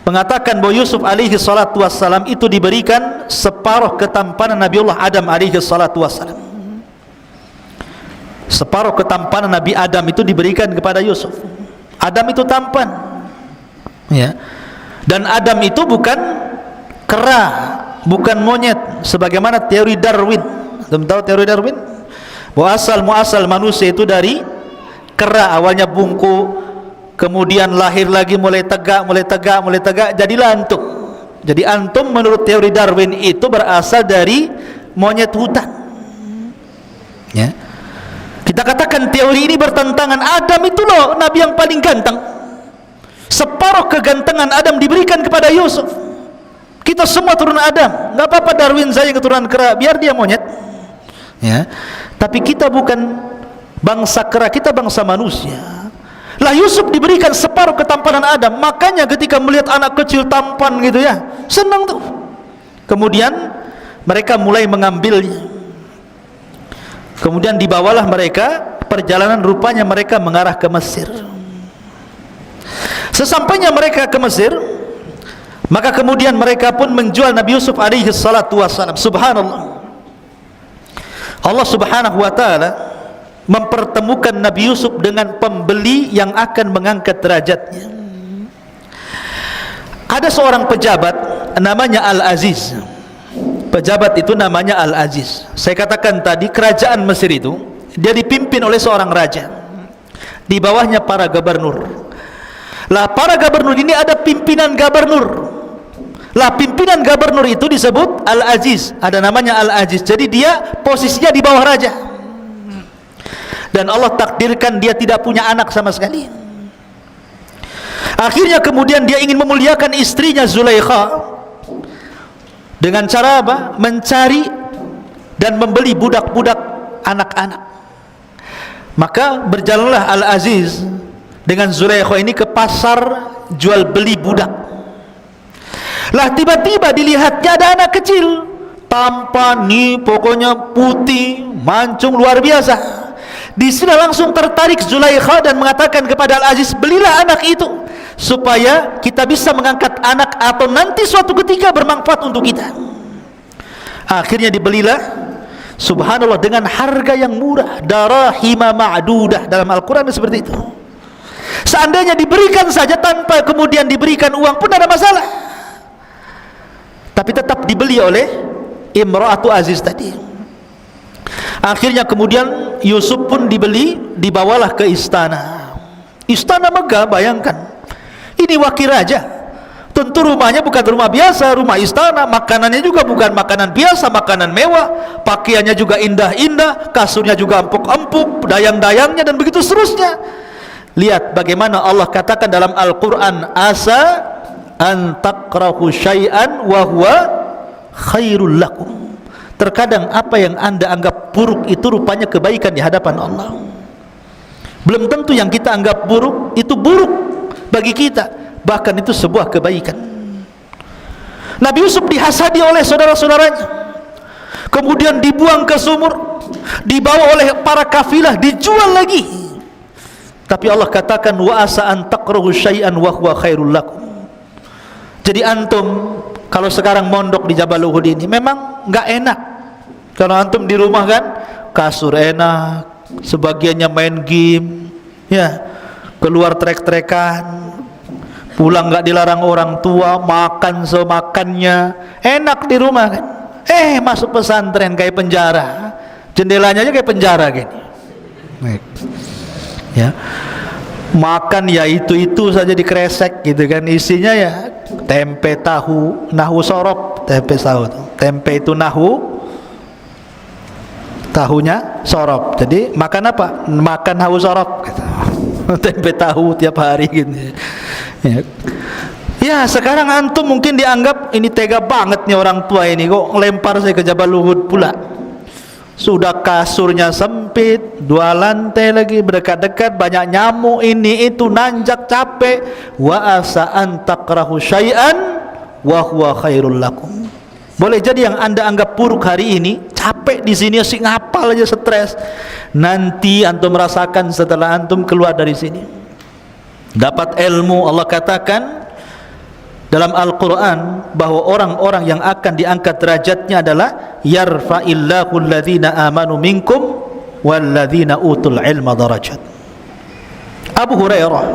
mengatakan bahwa Yusuf alaihi salatu wassalam itu diberikan separuh ketampanan Nabiullah Adam alaihi salatu wassalam. Separuh ketampanan Nabi Adam itu diberikan kepada Yusuf. Adam itu tampan, ya. Dan Adam itu bukan kera, bukan monyet, sebagaimana teori Darwin. Kamu tahu teori Darwin? Bahwa asal-muasal manusia itu dari kera, awalnya bungkuk, kemudian lahir lagi mulai tegak, jadilah antum. Jadi antum menurut teori Darwin itu berasal dari monyet hutan, ya. Kita katakan teori ini bertentangan. Adam itu loh nabi yang paling ganteng, separuh kegantengan Adam diberikan kepada Yusuf. Kita semua turun Adam, nggak apa-apa Darwin saya keturunan kera, biar dia monyet, ya. Tapi kita bukan bangsa kera, kita bangsa manusia. Lah Yusuf diberikan separuh ketampanan Adam, makanya ketika melihat anak kecil tampan gitu ya, senang tuh. Kemudian mereka mulai mengambilnya. Kemudian dibawalah mereka, perjalanan rupanya mereka mengarah ke Mesir. Sesampainya mereka ke Mesir, maka kemudian mereka pun menjual Nabi Yusuf alaihi salatu wassalam. Subhanallah, Allah subhanahu wa ta'ala mempertemukan Nabi Yusuf dengan pembeli yang akan mengangkat derajatnya. Ada seorang pejabat namanya Al-Aziz. Pejabat itu namanya Al-Aziz. Saya katakan tadi, kerajaan Mesir itu dia dipimpin oleh seorang raja, di bawahnya para gubernur. Lah para gubernur ini ada pimpinan gubernur. Lah pimpinan gubernur itu disebut Al-Aziz, ada namanya Al-Aziz. Jadi dia posisinya di bawah raja. Dan Allah takdirkan dia tidak punya anak sama sekali. Akhirnya kemudian dia ingin memuliakan istrinya Zulaikha dengan cara apa? Mencari dan membeli budak-budak anak-anak. Maka berjalanlah Al-Aziz dengan Zulaikha ini ke pasar jual beli budak. Lah tiba-tiba dilihatnya ada anak kecil, tampan nih, pokoknya putih, mancung luar biasa. Di sini langsung tertarik Zulaikha dan mengatakan kepada Al-Aziz, belilah anak itu supaya kita bisa mengangkat anak atau nanti suatu ketika bermanfaat untuk kita. Akhirnya dibelilah, subhanallah, dengan harga yang murah, darahima ma'dudah. Dalam Al-Quran seperti itu. Seandainya diberikan saja tanpa kemudian diberikan uang pun ada masalah, tapi tetap dibeli oleh Imra'atu Aziz tadi. Akhirnya kemudian Yusuf pun dibeli, dibawalah ke istana. Istana megah, bayangkan. Ini wakil raja. Tentu rumahnya bukan rumah biasa, rumah istana. Makanannya juga bukan makanan biasa, makanan mewah. Pakaiannya juga indah-indah, kasurnya juga empuk-empuk, dayang-dayangnya dan begitu seterusnya. Lihat bagaimana Allah katakan dalam Al-Quran, asa an takrahu syai'an wa huwa khairul lakum. Terkadang apa yang anda anggap buruk itu rupanya kebaikan di hadapan Allah. Belum tentu yang kita anggap buruk itu buruk bagi kita, bahkan itu sebuah kebaikan. Nabi Yusuf dihasadi oleh saudara-saudaranya, kemudian dibuang ke sumur, dibawa oleh para kafilah, dijual lagi. Tapi Allah katakan, wa asa an takrahu syai'an wa huwa khairul lakum. Jadi antum kalau sekarang mondok di Jabal Uhud ini memang enggak enak. Kalau antum di rumah kan kasur enak, sebagiannya main game, ya, keluar trek-trekan, pulang enggak dilarang orang tua, makan semakannya, enak di rumah kan. Masuk pesantren kayak penjara, jendelanya aja kayak penjara gini. Ya, makan ya itu saja dikresek gitu kan, isinya ya tempe tahu, nahu sorop, tempe tahu, tempe itu nahu, tahunya sorop. Jadi makan apa? Makan nahu sorop gitu. Tempe tahu tiap hari gitu. Ya, sekarang antum mungkin dianggap ini tega banget nih orang tua ini, kok lempar saya ke Jabal Uhud pula. Sudah kasurnya sempit, 2 lantai lagi, berdekat-dekat, banyak nyamuk, ini itu, nanjak, capek. Wa asa an takrahu syai'an wa huwa khairul lakum. Boleh jadi yang anda anggap buruk hari ini, capek di sini, asik ngapal aja, stres. Nanti antum merasakan setelah antum keluar dari sini, dapat ilmu. Allah katakan dalam Al-Quran bahwa orang-orang yang akan diangkat derajatnya adalah yarfa'illahu alladhina amanu minkum walladhina utul ilma darajat. Abu Hurairah,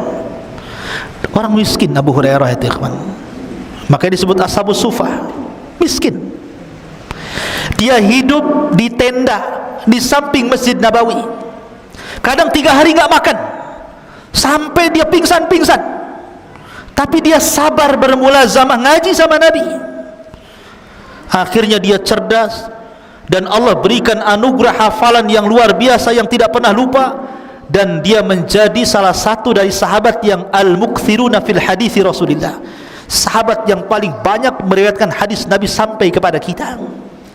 orang miskin Abu Hurairah itu ikhwan, makanya disebut ashabus sufah, miskin. Dia hidup di tenda di samping Masjid Nabawi, kadang 3 hari enggak makan sampai dia pingsan-pingsan. Tapi dia sabar bermulazamah ngaji sama Nabi. Akhirnya dia cerdas dan Allah berikan anugerah hafalan yang luar biasa yang tidak pernah lupa, dan dia menjadi salah satu dari sahabat yang al-mukthiruna fil hadithi Rasulillah, sahabat yang paling banyak meriwayatkan hadis Nabi sampai kepada kita.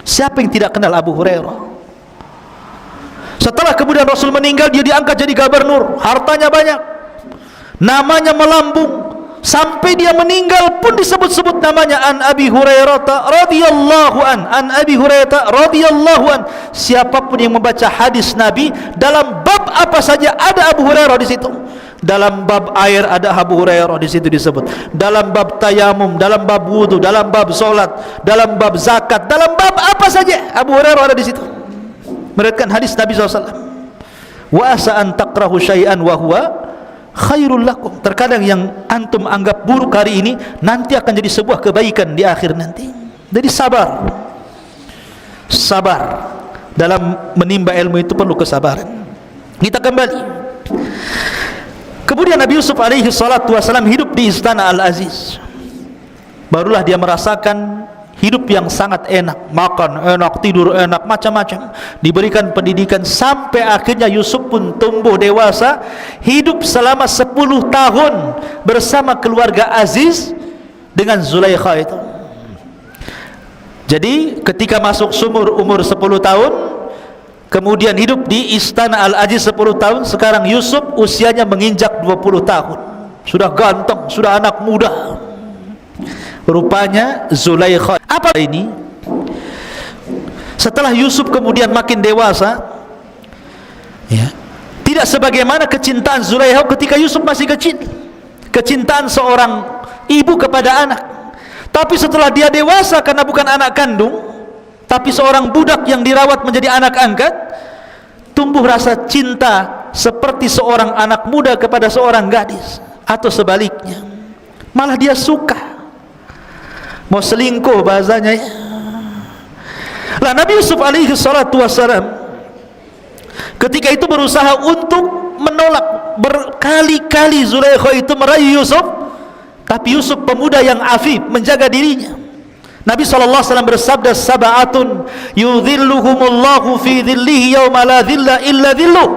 Siapa yang tidak kenal Abu Hurairah? Setelah kemudian Rasul meninggal, dia diangkat jadi gubernur, hartanya banyak, namanya melambung. Sampai dia meninggal pun disebut-sebut namanya, an Abi Hurairah radhiyallahu an Abi Hurairah radhiyallahu an. Siapapun yang membaca hadis Nabi dalam bab apa saja ada Abu Hurairah di situ. Dalam bab air ada Abu Hurairah di situ disebut. Dalam bab tayamum, dalam bab wudu, dalam bab solat, dalam bab zakat, dalam bab apa saja Abu Hurairah ada di situ. Meriwayatkan hadis Nabi SAW. Wa asa an takrahu syai'an wa huwa khairul lakum. Terkadang yang antum anggap buruk hari ini nanti akan jadi sebuah kebaikan di akhir nanti. Jadi sabar dalam menimba ilmu itu perlu kesabaran. Kita kembali, kemudian Nabi Yusuf alaihi salatu wasalam hidup di istana Al-Aziz. Barulah dia merasakan hidup yang sangat enak, makan enak, tidur enak, macam-macam, diberikan pendidikan, sampai akhirnya Yusuf pun tumbuh dewasa, hidup selama 10 tahun bersama keluarga Aziz dengan Zulaikha itu. Jadi ketika masuk sumur umur 10 tahun, kemudian hidup di istana Al-Aziz 10 tahun, sekarang Yusuf usianya menginjak 20 tahun, sudah ganteng, sudah anak muda. Rupanya Zulaikha, apa ini? Setelah Yusuf kemudian makin dewasa, ya, tidak sebagaimana kecintaan Zulaikha ketika Yusuf masih kecil, kecintaan seorang ibu kepada anak. Tapi setelah dia dewasa, karena bukan anak kandung tapi seorang budak yang dirawat menjadi anak angkat, tumbuh rasa cinta seperti seorang anak muda kepada seorang gadis, atau sebaliknya, malah dia suka, mau selingkuh bahasanya ya. Lah Nabi Yusuf alaihi salatu wassalam ketika itu berusaha untuk menolak, berkali-kali Zulaikha itu merayu Yusuf, tapi Yusuf pemuda yang afif, menjaga dirinya. Nabi SAW bersabda, sab'atun yudhilluhumullahu fi dhillihi yawma la dhilla illa dhilluh.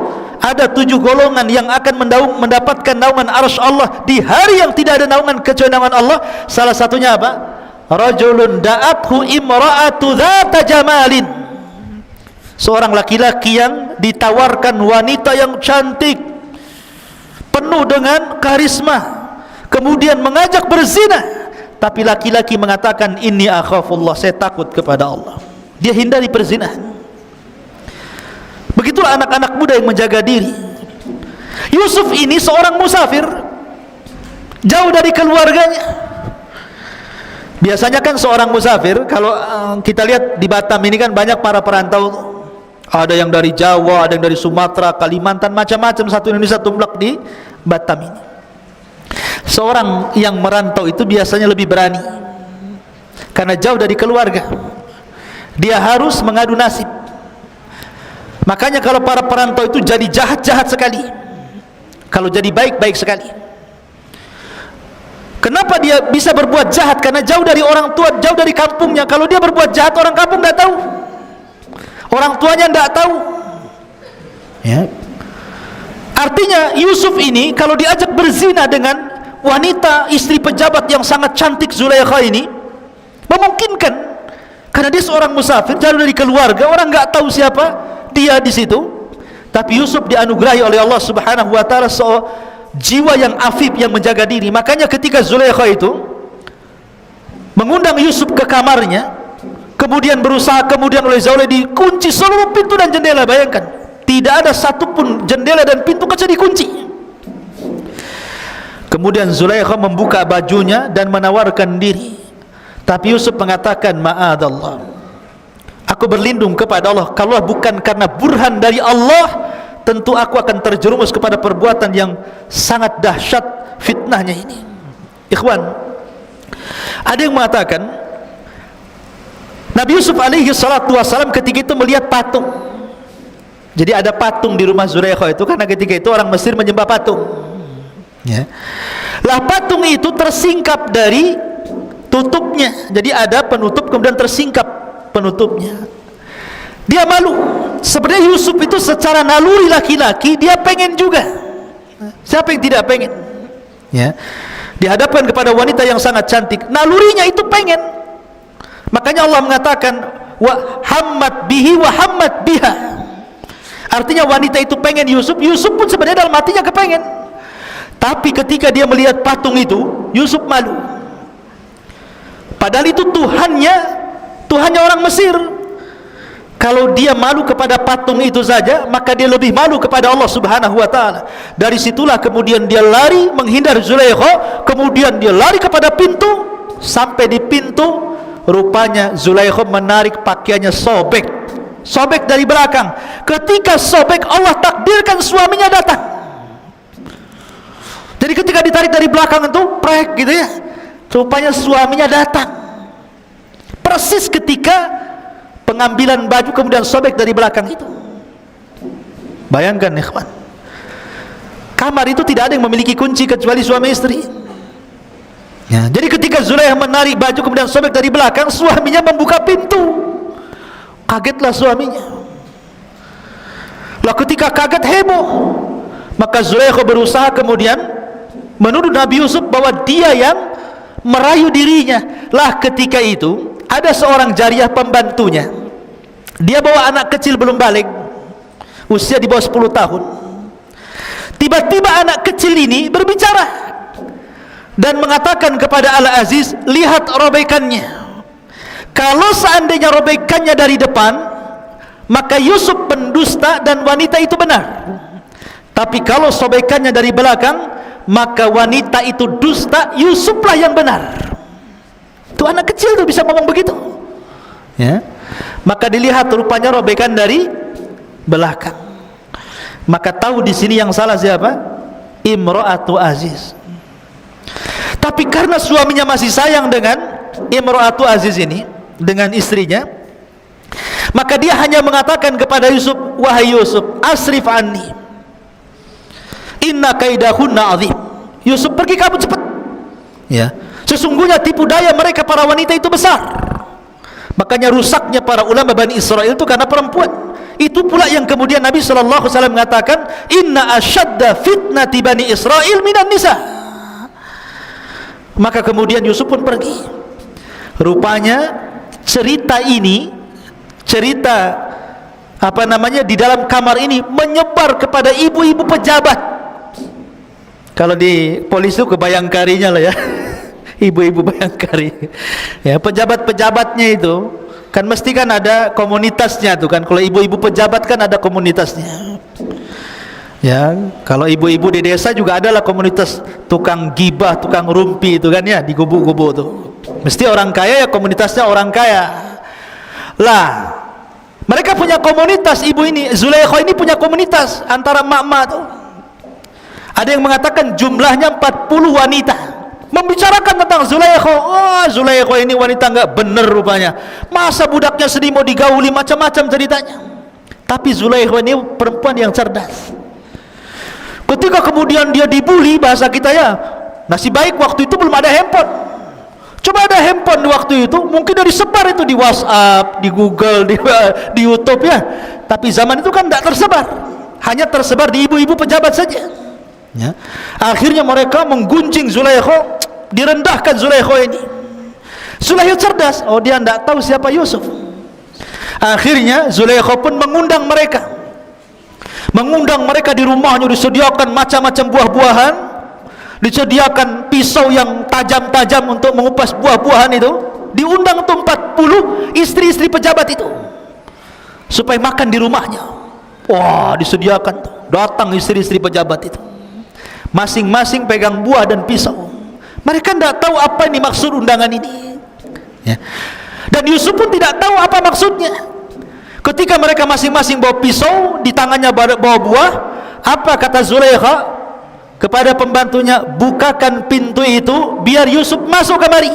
Ada 7 golongan yang akan mendapatkan naungan arsy Allah di hari yang tidak ada naungan kecuali naungan Allah. Salah satunya apa? Rajulun da'athu imra'atu dhata jamalin. seorang laki-laki yang ditawarkan wanita yang cantik, penuh dengan karisma, kemudian mengajak berzina, tapi laki-laki mengatakan inni akhafullah, saya takut kepada Allah. Dia hindari perzinahan. Begitulah anak-anak muda yang menjaga diri. Yusuf ini seorang musafir, jauh dari keluarganya. Biasanya kan seorang musafir, kalau kita lihat di Batam ini kan banyak para perantau. Ada yang dari Jawa, ada yang dari Sumatera, Kalimantan, macam-macam, satu Indonesia tumblak di Batam ini. Seorang yang merantau itu biasanya lebih berani, karena jauh dari keluarga. Dia harus mengadu nasib. Makanya kalau para perantau itu jadi jahat-jahat sekali, kalau jadi baik-baik sekali. Kenapa dia bisa berbuat jahat? Karena jauh dari orang tua, jauh dari kampungnya. Kalau dia berbuat jahat, orang kampung tidak tahu, orang tuanya tidak tahu, ya. Artinya Yusuf ini kalau diajak berzina dengan wanita istri pejabat yang sangat cantik Zulaikha ini, memungkinkan, karena dia seorang musafir, jauh dari keluarga, orang nggak tahu siapa dia di situ. Tapi Yusuf dianugerahi oleh Allah Subhanahu wa taala jiwa yang afif, yang menjaga diri. Makanya ketika Zulaikha itu mengundang Yusuf ke kamarnya, kemudian berusaha, kemudian oleh Zulaikha dikunci seluruh pintu dan jendela. Bayangkan, tidak ada satupun jendela dan pintu kaca dikunci. Kemudian Zulaikha membuka bajunya dan menawarkan diri. Tapi Yusuf mengatakan, ma'adallah, aku berlindung kepada Allah. Kalau bukan karena burhan dari Allah, tentu aku akan terjerumus kepada perbuatan yang sangat dahsyat fitnahnya ini. Ikhwan, ada yang mengatakan Nabi Yusuf alaihi salatu wassalam ketika itu melihat patung. Jadi ada patung di rumah Zulaikha itu, karena ketika itu orang Mesir menyembah patung, ya. Lah patung itu tersingkap dari tutupnya. Jadi ada penutup, kemudian tersingkap penutupnya. Dia malu. Sebenarnya Yusuf itu secara naluri laki-laki, dia pengen juga. Siapa yang tidak pengen? Ya. Dihadapkan kepada wanita yang sangat cantik, nalurinya itu pengen. Makanya Allah mengatakan wa hammat bihi wa hammat biha. Artinya wanita itu pengen Yusuf, Yusuf pun sebenarnya dalam hatinya kepengen. Tapi ketika dia melihat patung itu, Yusuf malu. Padahal itu Tuhannya orang Mesir. Kalau dia malu kepada patung itu saja, maka dia lebih malu kepada Allah Subhanahu wa taala. Dari situlah kemudian dia lari menghindar Zulaikha, kemudian dia lari kepada pintu. Sampai di pintu, rupanya Zulaikha menarik pakaiannya, sobek dari belakang. Ketika sobek, Allah takdirkan suaminya datang. Jadi ketika ditarik dari belakang itu, prek gitu ya, rupanya suaminya datang persis ketika pengambilan baju, kemudian sobek dari belakang itu. Bayangkan ikhwan, kamar itu tidak ada yang memiliki kunci kecuali suami istri, ya. Jadi ketika Zulaikha menarik baju kemudian sobek dari belakang, suaminya membuka pintu. Kagetlah suaminya. Lah ketika kaget, heboh. Maka Zulaikha berusaha kemudian menuduh Nabi Yusuf bahwa dia yang merayu dirinya. Lah ketika itu ada seorang jariyah pembantunya, dia bawa anak kecil belum balik, usia di bawah 10 tahun. Tiba-tiba anak kecil ini berbicara dan mengatakan kepada Al-Aziz, lihat robekannya. Kalau seandainya robekannya dari depan, maka Yusuf pendusta dan wanita itu benar. Tapi kalau sobekannya dari belakang, maka wanita itu dusta, Yusuflah yang benar. Itu anak kecil tuh bisa ngomong begitu, ya. Maka dilihat rupanya robekan dari belakang. Maka tahu di sini yang salah siapa? Imra'atu Aziz. Tapi karena suaminya masih sayang dengan Imra'atu Aziz ini, dengan istrinya, maka dia hanya mengatakan kepada Yusuf, wahai Yusuf, asrif anni, inna kaidahunna azim. Yusuf, pergi kamu cepat, ya. Sesungguhnya tipu daya mereka para wanita itu besar. Makanya rusaknya para ulama Bani Israel itu karena perempuan. Itu pula yang kemudian Nabi SAW mengatakan, inna asyadda fitnati Bani Israel minan nisa. Maka kemudian Yusuf pun pergi. Rupanya cerita ini, cerita di dalam kamar ini menyebar kepada ibu-ibu pejabat. Kalau di polisi itu kebayangkarinya lah ya. Ibu-ibu bayangkari. Ya, pejabat-pejabatnya itu kan mesti kan ada komunitasnya tuh kan. Kalau ibu-ibu pejabat kan ada komunitasnya. Ya, kalau ibu-ibu di desa juga adalah komunitas tukang gibah, tukang rumpi itu kan ya, di gubuk-gubuk tuh. Mesti orang kaya ya komunitasnya orang kaya. Lah, mereka punya komunitas, ibu ini, Zulaikha ini punya komunitas antara mak-mak tuh. Ada yang mengatakan jumlahnya 40 wanita. Membicarakan tentang Zulaikha. Oh, Zulaikha ini wanita enggak benar rupanya. Masa budaknya sedih mau digauli, macam-macam ceritanya. Tapi Zulaikha ini perempuan yang cerdas. Ketika kemudian dia dibully, bahasa kita ya, nasib baik waktu itu belum ada handphone. Coba ada handphone di waktu itu, mungkin dari sebar itu di WhatsApp, di Google, di YouTube ya. Tapi zaman itu kan tidak tersebar, hanya tersebar di ibu-ibu pejabat saja. Ya. Akhirnya mereka menggunjing Zulaikha, direndahkan Zulaikha ini. Zulaikha cerdas, oh dia tidak tahu siapa Yusuf. Akhirnya Zulaikha pun mengundang mereka di rumahnya, disediakan macam-macam buah-buahan, disediakan pisau yang tajam-tajam untuk mengupas buah-buahan itu. Diundang tuh 40 istri-istri pejabat itu supaya makan di rumahnya. Wah, disediakan tuh. Datang istri-istri pejabat itu, masing-masing pegang buah dan pisau. Mereka tidak tahu apa ini maksud undangan ini ya. Dan Yusuf pun tidak tahu apa maksudnya. Ketika mereka masing-masing bawa pisau, di tangannya bawa buah, apa kata Zulaikha kepada pembantunya? Bukakan pintu itu biar Yusuf masuk kemari.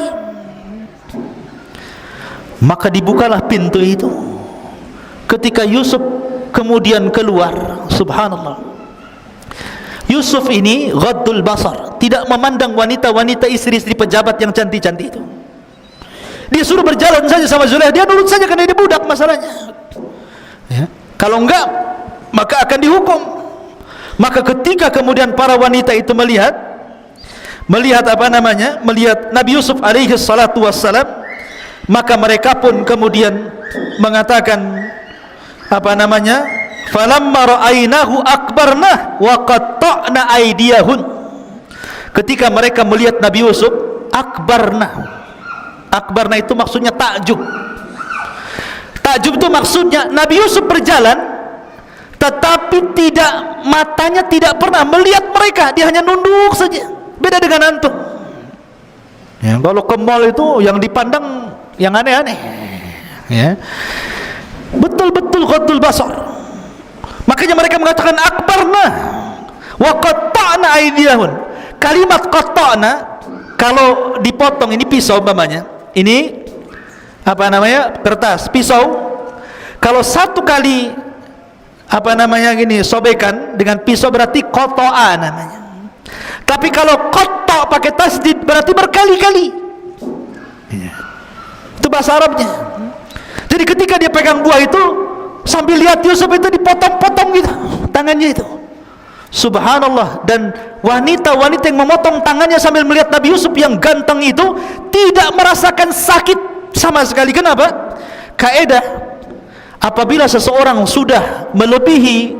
Maka dibukalah pintu itu. Ketika Yusuf kemudian keluar, subhanallah, Yusuf ini ghaddul basar, tidak memandang wanita-wanita istri-istri pejabat yang cantik-cantik itu. Dia suruh berjalan saja sama Zulaikha, dia nurut saja karena dia budak masalahnya ya. Kalau enggak maka akan dihukum. Maka ketika kemudian para wanita itu melihat Nabi Yusuf alaihi salatu wassalam, maka mereka pun kemudian mengatakan falamma ra'ainahu akbarna wa qatta'na aydiyahun. Ketika mereka melihat Nabi Yusuf, akbarna itu maksudnya takjub. Takjub itu maksudnya Nabi Yusuf berjalan tetapi matanya tidak pernah melihat mereka, dia hanya nunduk saja. Beda dengan antum ya, kalau ke mall itu yang dipandang yang aneh-aneh ya. Betul-betul ghaddul basar. Makanya mereka mengatakan akbarna wa qatta'na aydiyahun. Kalimat qatta'na kalau dipotong, ini pisau umpamanya, ini kertas pisau, kalau satu kali sobekan dengan pisau berarti qata'a namanya. Tapi kalau qatta' pakai tasdid berarti berkali-kali. Itu bahasa Arabnya. Jadi ketika dia pegang buah itu, sambil lihat Yusuf itu dipotong-potong gitu tangannya itu, subhanallah. Dan wanita-wanita yang memotong tangannya sambil melihat Nabi Yusuf yang ganteng itu tidak merasakan sakit sama sekali. Kenapa? Kaidah, apabila seseorang sudah melebihi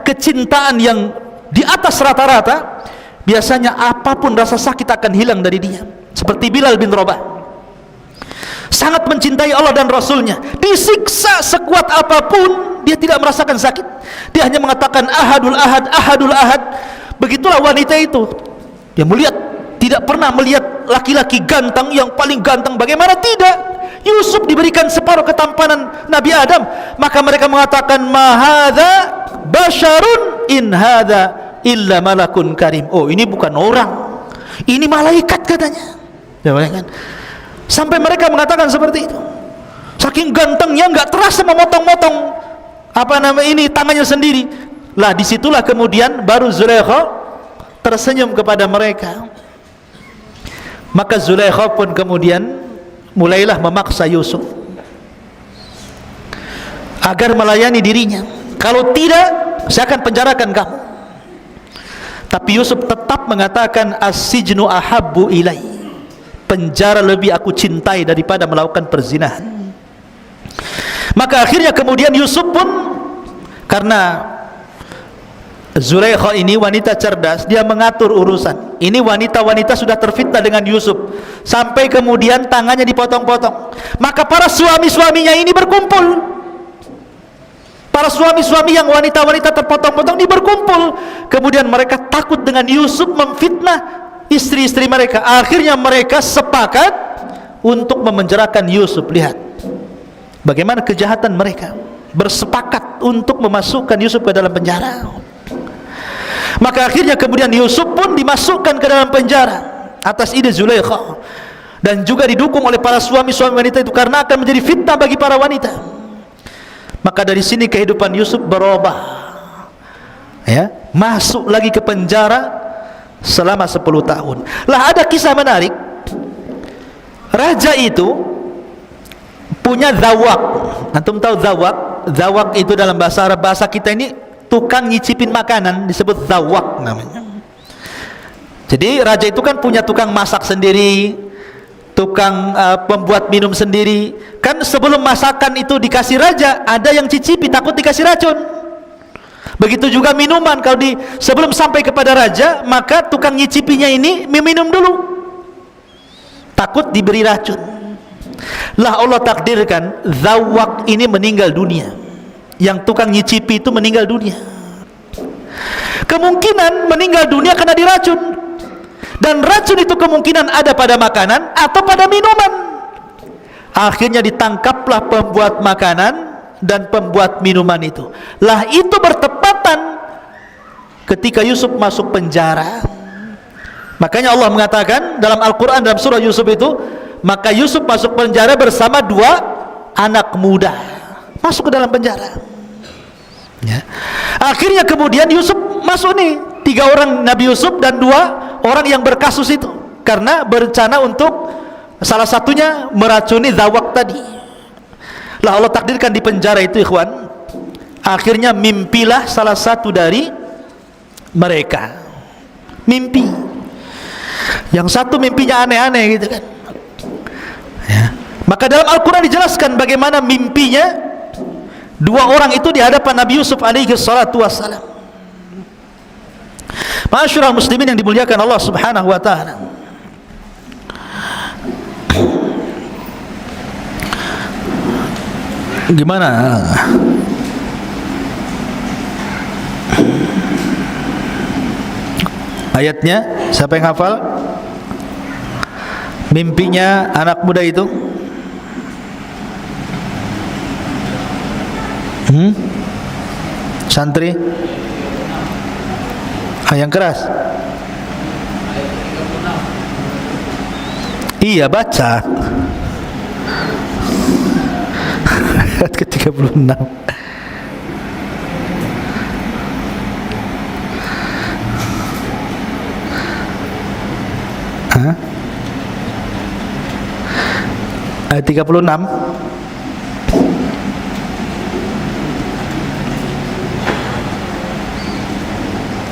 kecintaan yang di atas rata-rata, biasanya apapun rasa sakit akan hilang dari dia. Seperti Bilal bin Rabah, sangat mencintai Allah dan Rasulnya, disiksa sekuat apapun dia tidak merasakan sakit. Dia hanya mengatakan ahadul ahad, ahadul ahad. Begitulah wanita itu, dia melihat, tidak pernah melihat laki-laki ganteng yang paling ganteng. Bagaimana tidak? Yusuf diberikan separuh ketampanan Nabi Adam. Maka mereka mengatakan mahadha basyarun in hadha illa malakun karim. Oh, ini bukan orang, ini malaikat katanya. Sampai mereka mengatakan seperti itu. Saking gantengnya nggak terasa memotong-motong tangannya sendiri. Lah disitulah kemudian baru Zulaikha tersenyum kepada mereka. Maka Zulaikha pun kemudian mulailah memaksa Yusuf agar melayani dirinya. Kalau tidak, saya akan penjarakan kamu. Tapi Yusuf tetap mengatakan as-sijnu ahabbu ilai, penjara lebih aku cintai daripada melakukan perzinahan. Maka akhirnya kemudian Yusuf pun, karena Zulaikha ini wanita cerdas, dia mengatur urusan. Ini wanita-wanita sudah terfitnah dengan Yusuf, sampai kemudian tangannya dipotong-potong. Maka para suami-suaminya ini berkumpul. Para suami-suami yang wanita-wanita terpotong-potong ini berkumpul. Kemudian mereka takut dengan Yusuf memfitnah istri-istri mereka. Akhirnya mereka sepakat untuk memenjarakan Yusuf. Lihat bagaimana kejahatan mereka. Bersepakat untuk memasukkan Yusuf ke dalam penjara. Maka akhirnya kemudian Yusuf pun dimasukkan ke dalam penjara atas ide Zulaikha, dan juga didukung oleh para suami-suami wanita itu, karena akan menjadi fitnah bagi para wanita. Maka dari sini kehidupan Yusuf berubah, ya, masuk lagi ke penjara selama 10 tahun. Lah ada kisah menarik. Raja itu punya zawak. Antum tahu zawak? Zawak itu dalam bahasa Arab, bahasa kita ini tukang nyicipin makanan, disebut zawak namanya. Jadi raja itu kan punya tukang masak sendiri, tukang pembuat minum sendiri. Kan sebelum masakan itu dikasih raja, ada yang cicipi, takut dikasih racun. Begitu juga minuman, kalau sebelum sampai kepada raja, maka tukang nyicipinya ini minum dulu, takut diberi racun. Lah Allah takdirkan zawak ini meninggal dunia. Yang tukang nyicipi itu meninggal dunia. Kemungkinan meninggal dunia karena diracun, dan racun itu kemungkinan ada pada makanan atau pada minuman. Akhirnya ditangkaplah pembuat makanan dan pembuat minuman itu. Lah itu bertepatan ketika Yusuf masuk penjara. Makanya Allah mengatakan dalam Al-Quran, dalam surah Yusuf itu, maka Yusuf masuk penjara bersama 2 anak muda, masuk ke dalam penjara, ya. Akhirnya kemudian Yusuf masuk nih, 3 orang Nabi Yusuf dan 2 orang yang berkasus itu, karena berencana untuk salah satunya meracuni zawak tadi. Lah Allah takdirkan di penjara itu, ikhwan, akhirnya mimpilah salah satu dari mereka. Mimpi yang satu mimpinya aneh-aneh gitu kan, ya. Maka dalam Al-Quran dijelaskan bagaimana mimpinya 2 orang itu di hadapan Nabi Yusuf alaihi salatu wassalam. Ma'asyiral muslimin yang dimuliakan Allah subhanahu wa ta'ala, gimana ayatnya? Siapa yang hafal mimpinya anak muda itu? Santri? Yang keras. Iya, baca ayat ke-36. Ayat 36.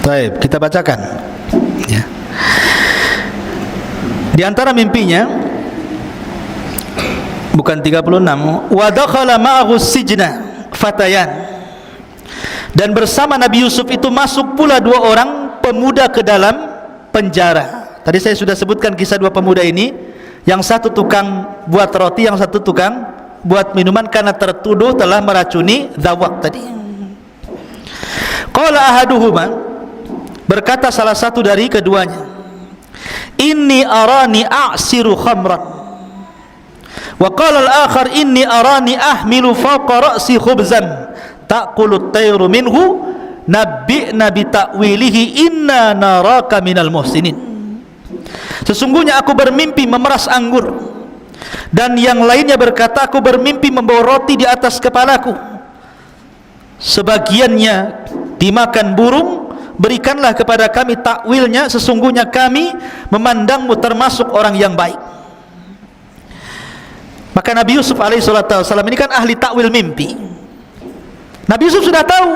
Baik, kita bacakan, ya. Di antara mimpinya, bukan 36, wa dakhala ma'ahu sijna fatayan, dan bersama Nabi Yusuf itu masuk pula 2 orang pemuda ke dalam penjara. Tadi saya sudah sebutkan kisah 2 pemuda ini, yang satu tukang buat roti, yang satu tukang buat minuman, karena tertuduh telah meracuni zawak tadi. Qala ahaduhuma, berkata salah satu dari keduanya, inni arani a'siru khamran, wa qala al-akhar inni arani ahmilu fawqa ra'si khubzan ta'kulu at-tayru minhu nabbi'na bi ta'wilihi inna naraka minal muhsinin. Sesungguhnya aku bermimpi memeras anggur, dan yang lainnya berkata, aku bermimpi membawa roti di atas kepalaku, sebagiannya dimakan burung, berikanlah kepada kami takwilnya, sesungguhnya kami memandangmu termasuk orang yang baik. Maka Nabi Yusuf alaihissalam ini kan ahli takwil mimpi. Nabi Yusuf sudah tahu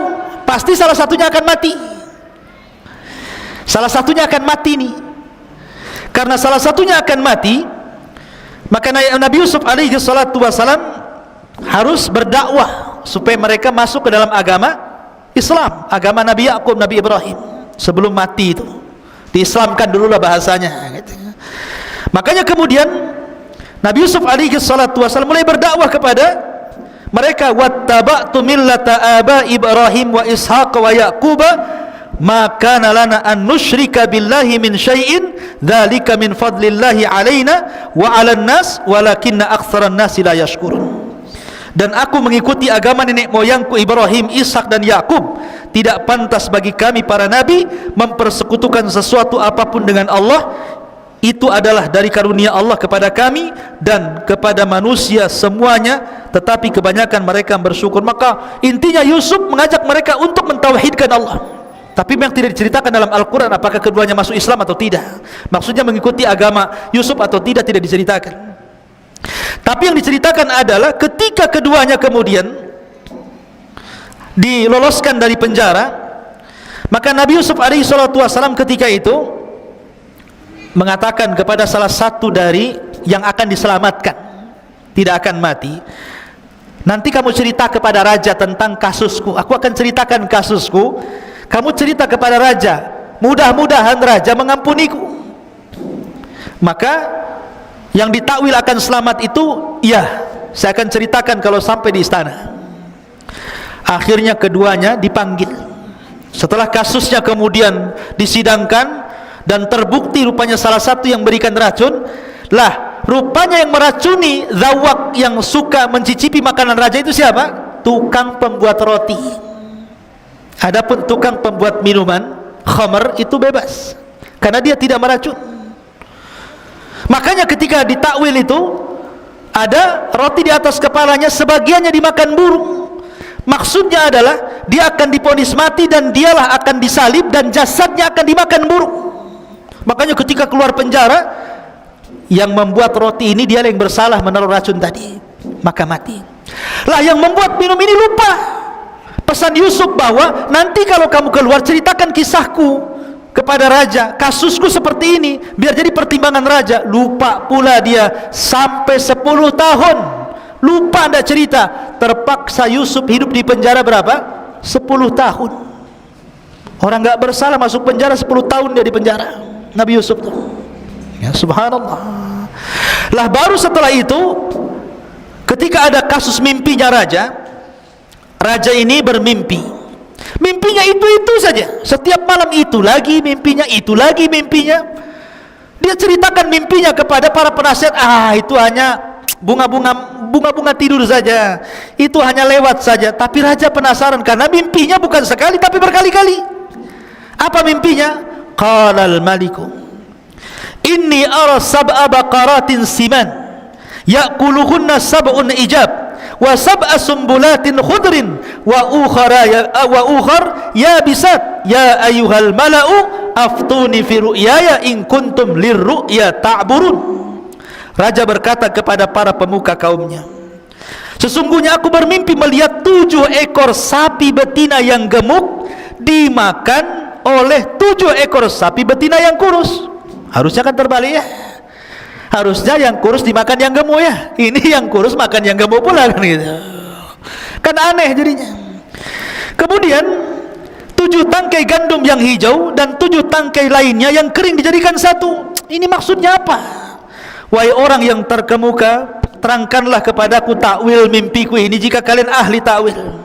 pasti salah satunya akan mati. Salah satunya akan mati nih. Karena salah satunya akan mati, maka Nabi Yusuf alaihissalam harus berdakwah supaya mereka masuk ke dalam agama Islam, agama Nabi Yakub, Nabi Ibrahim. Sebelum mati itu diislamkan dululah bahasanya gitu. Makanya kemudian Nabi Yusuf alaihi salatu wasallam mulai berdakwah kepada mereka, wattaba'tu millata aba Ibrahim wa Ishaq wa Yaquba ma kana lana an nusyrika billahi min syai'in dzalika min fadlillahi alaina wa 'alan nas walakinna aktsaran nasi la yashkurun. Dan aku mengikuti agama nenek moyangku Ibrahim, Ishak dan Yakub. Tidak pantas bagi kami para nabi mempersekutukan sesuatu apapun dengan Allah. Itu adalah dari karunia Allah kepada kami dan kepada manusia semuanya, tetapi kebanyakan mereka bersyukur. Maka intinya Yusuf mengajak mereka untuk mentauhidkan Allah. Tapi memang tidak diceritakan dalam Al-Quran apakah keduanya masuk Islam atau tidak. Maksudnya mengikuti agama Yusuf atau tidak diceritakan. Tapi yang diceritakan adalah ketika keduanya kemudian diloloskan dari penjara, maka Nabi Yusuf alaihi salatu wasallam ketika itu mengatakan kepada salah satu dari yang akan diselamatkan, tidak akan mati, nanti kamu cerita kepada raja tentang kasusku, aku akan ceritakan kasusku, kamu cerita kepada raja, mudah-mudahan raja mengampuniku. Maka yang ditakwil akan selamat itu, ya, saya akan ceritakan kalau sampai di istana. Akhirnya keduanya dipanggil. Setelah kasusnya kemudian disidangkan dan terbukti rupanya salah satu yang berikan racun, lah rupanya yang meracuni zawak yang suka mencicipi makanan raja itu siapa? Tukang pembuat roti. Adapun tukang pembuat minuman khamr itu bebas karena dia tidak meracun. Makanya ketika ditakwil itu ada roti di atas kepalanya, sebagiannya dimakan burung. Maksudnya adalah dia akan diponis mati dan dialah akan disalib dan jasadnya akan dimakan burung. Makanya ketika keluar penjara, yang membuat roti ini dia yang bersalah menaruh racun tadi, maka mati. Lah yang membuat minum ini lupa pesan Yusuf bahwa nanti kalau kamu keluar ceritakan kisahku kepada raja, kasusku seperti ini, biar jadi pertimbangan raja. Lupa pula dia sampai 10 tahun, lupa anda cerita. Terpaksa Yusuf hidup di penjara berapa? 10 tahun. Orang gak bersalah masuk penjara 10 tahun dia di penjara, Nabi Yusuf tuh. Ya subhanallah. Lah baru setelah itu ketika ada kasus mimpinya raja, raja ini bermimpi. Mimpinya itu saja, setiap malam itu lagi mimpinya, itu lagi mimpinya. Dia ceritakan mimpinya kepada para penasihat. Itu hanya bunga-bunga tidur saja, itu hanya lewat saja. Tapi raja penasaran karena mimpinya bukan sekali tapi berkali-kali. Apa mimpinya? Qalal maliku inni ara sab'a baqaratin siman ya'kuluhunna sab'un ijab wa sab'a sumbulatin khudrin wa ukhar yabisat ya ayyuhal mala'u aftuni fi ru'yaya in kuntum lirru'ya ta'burun. Raja berkata kepada para pemuka kaumnya, sesungguhnya aku bermimpi melihat 7 ekor sapi betina yang gemuk dimakan oleh 7 ekor sapi betina yang kurus. Harusnya kan terbalik ya, harusnya yang kurus dimakan yang gemuk ya, ini yang kurus makan yang gemuk pula kan gitu. Kan aneh jadinya. Kemudian 7 tangkai gandum yang hijau dan 7 tangkai lainnya yang kering dijadikan satu. Ini maksudnya apa? Wahai orang yang terkemuka, terangkanlah kepadaku takwil mimpiku ini jika kalian ahli takwil.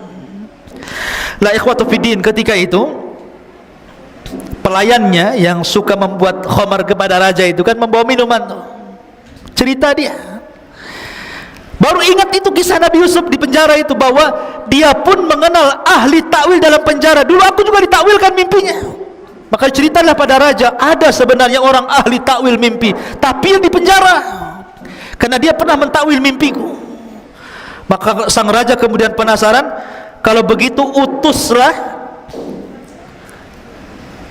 La ikhwatu fiddin, ketika itu pelayannya yang suka membuat khamar kepada raja itu kan membawa minuman tuh. Cerita dia baru ingat itu kisah Nabi Yusuf di penjara itu, bahwa dia pun mengenal ahli takwil dalam penjara. Dulu aku juga ditakwilkan mimpinya. Maka ceritalah pada raja, ada sebenarnya orang ahli takwil mimpi, tapi yang di penjara karena dia pernah mentakwil mimpiku. Maka sang raja kemudian penasaran, kalau begitu utuslah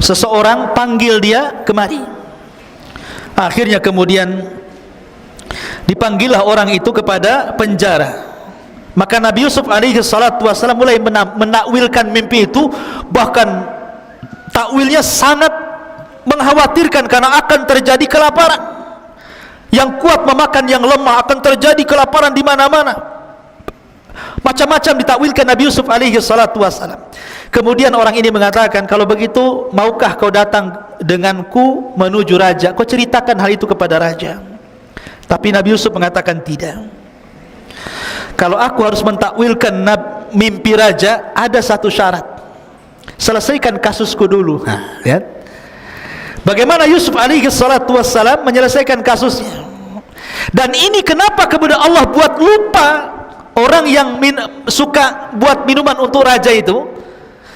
seseorang, panggil dia kemari. Akhirnya kemudian dipanggillah orang itu kepada penjara. Maka Nabi Yusuf alaihi salatu wasallam mulai menakwilkan mimpi itu, bahkan takwilnya sangat mengkhawatirkan karena akan terjadi kelaparan. Yang kuat memakan yang lemah, akan terjadi kelaparan di mana-mana. Macam-macam ditakwilkan Nabi Yusuf alaihi salatu wassalam. Kemudian orang ini mengatakan, kalau begitu maukah kau datang denganku menuju raja, kau ceritakan hal itu kepada raja. Tapi Nabi Yusuf mengatakan tidak. Kalau aku harus mentakwilkan mimpi raja, ada satu syarat. Selesaikan kasusku dulu. Lihat bagaimana Yusuf alaihi salatu wassalam menyelesaikan kasusnya. Dan ini kenapa kemudian Allah buat lupa orang yang suka buat minuman untuk raja itu,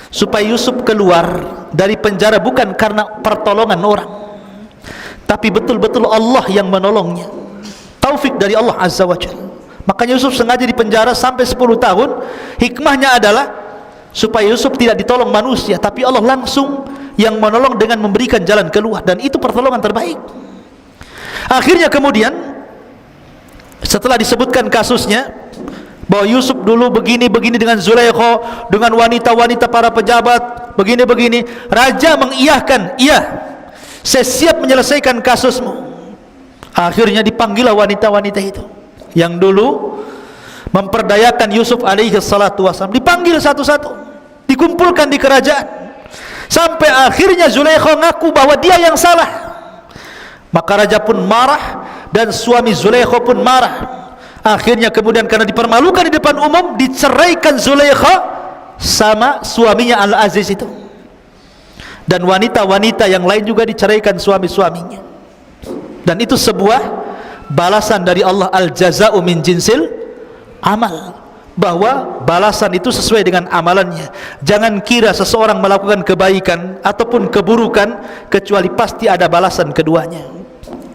supaya Yusuf keluar dari penjara bukan karena pertolongan orang, tapi betul-betul Allah yang menolongnya. Taufik dari Allah Azza wa Jalla. Makanya Yusuf sengaja di penjara sampai 10 tahun. Hikmahnya adalah supaya Yusuf tidak ditolong manusia, tapi Allah langsung yang menolong dengan memberikan jalan keluar, dan itu pertolongan terbaik. Akhirnya kemudian setelah disebutkan kasusnya bahwa Yusuf dulu begini-begini dengan Zulaikha, dengan wanita-wanita para pejabat, begini-begini, raja mengiyahkan, iya, saya siap menyelesaikan kasusmu. Akhirnya dipanggillah wanita-wanita itu yang dulu memperdayakan Yusuf alaihi salatu wassalam, dipanggil satu-satu, dikumpulkan di kerajaan, sampai akhirnya Zulaikha ngaku bahwa dia yang salah. Maka raja pun marah dan suami Zulaikha pun marah. Akhirnya kemudian karena dipermalukan di depan umum, diceraikan Zulaikha sama suaminya Al-Aziz itu, dan wanita-wanita yang lain juga diceraikan suami-suaminya. Dan itu sebuah balasan dari Allah, al-jaza'u min jinsil amal, bahwa balasan itu sesuai dengan amalannya. Jangan kira seseorang melakukan kebaikan ataupun keburukan kecuali pasti ada balasan keduanya.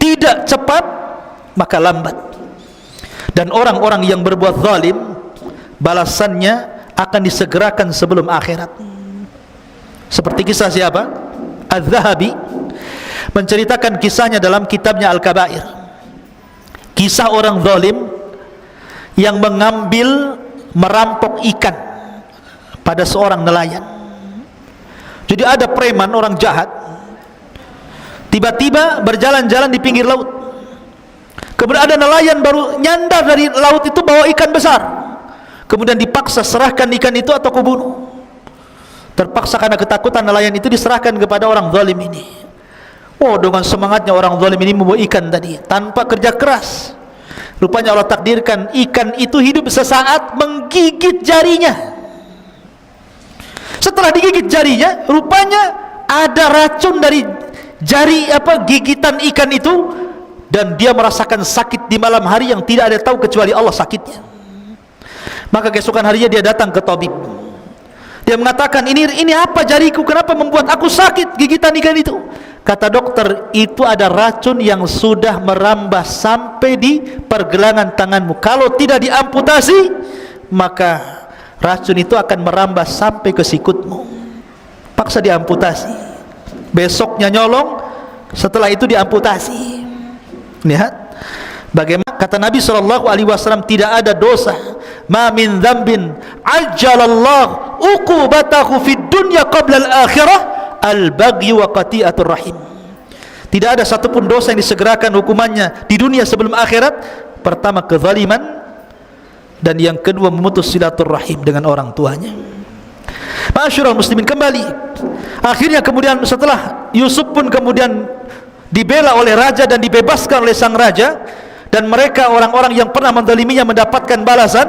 Tidak cepat maka lambat. Dan orang-orang yang berbuat zalim, balasannya akan disegerakan sebelum akhirat. Seperti kisah siapa? Az-Zahabi menceritakan kisahnya dalam kitabnya Al-Kabair. Kisah orang zalim yang merampok ikan pada seorang nelayan. Jadi ada preman, orang jahat, tiba-tiba berjalan-jalan di pinggir laut. Kemudian ada nelayan baru nyandar dari laut itu bawa ikan besar. Kemudian dipaksa serahkan ikan itu atau kau bunuh. Terpaksa karena ketakutan, nelayan itu diserahkan kepada orang zalim ini. Oh, dengan semangatnya orang zalim ini membawa ikan tadi tanpa kerja keras. Rupanya Allah takdirkan ikan itu hidup sesaat menggigit jarinya. Setelah digigit jarinya, rupanya ada racun dari gigitan ikan itu, dan dia merasakan sakit di malam hari yang tidak ada tahu kecuali Allah sakitnya. Maka keesokan harinya dia datang ke tabib. Dia mengatakan, ini apa jariku, kenapa membuat aku sakit gigitan ikan itu? Kata dokter, itu ada racun yang sudah merambah sampai di pergelangan tanganmu. Kalau tidak diamputasi, maka racun itu akan merambah sampai ke sikutmu. Paksa diamputasi. Besoknya nyolong, setelah itu diamputasi. Lihat bagaimana kata Nabi SAW, tidak ada dosa, ma min dzambin ajjalallahu uqubatahu fid dunya qabla al-akhirah al-baghy wa qati'atur rahim. Tidak ada satupun dosa yang disegerakan hukumannya di dunia sebelum akhirat. Pertama kezaliman, dan yang kedua memutus silaturahim dengan orang tuanya. Ma'asyiral muslimin, kembali akhirnya kemudian setelah Yusuf pun kemudian dibela oleh raja dan dibebaskan oleh sang raja, dan mereka orang-orang yang pernah menzaliminya mendapatkan balasan,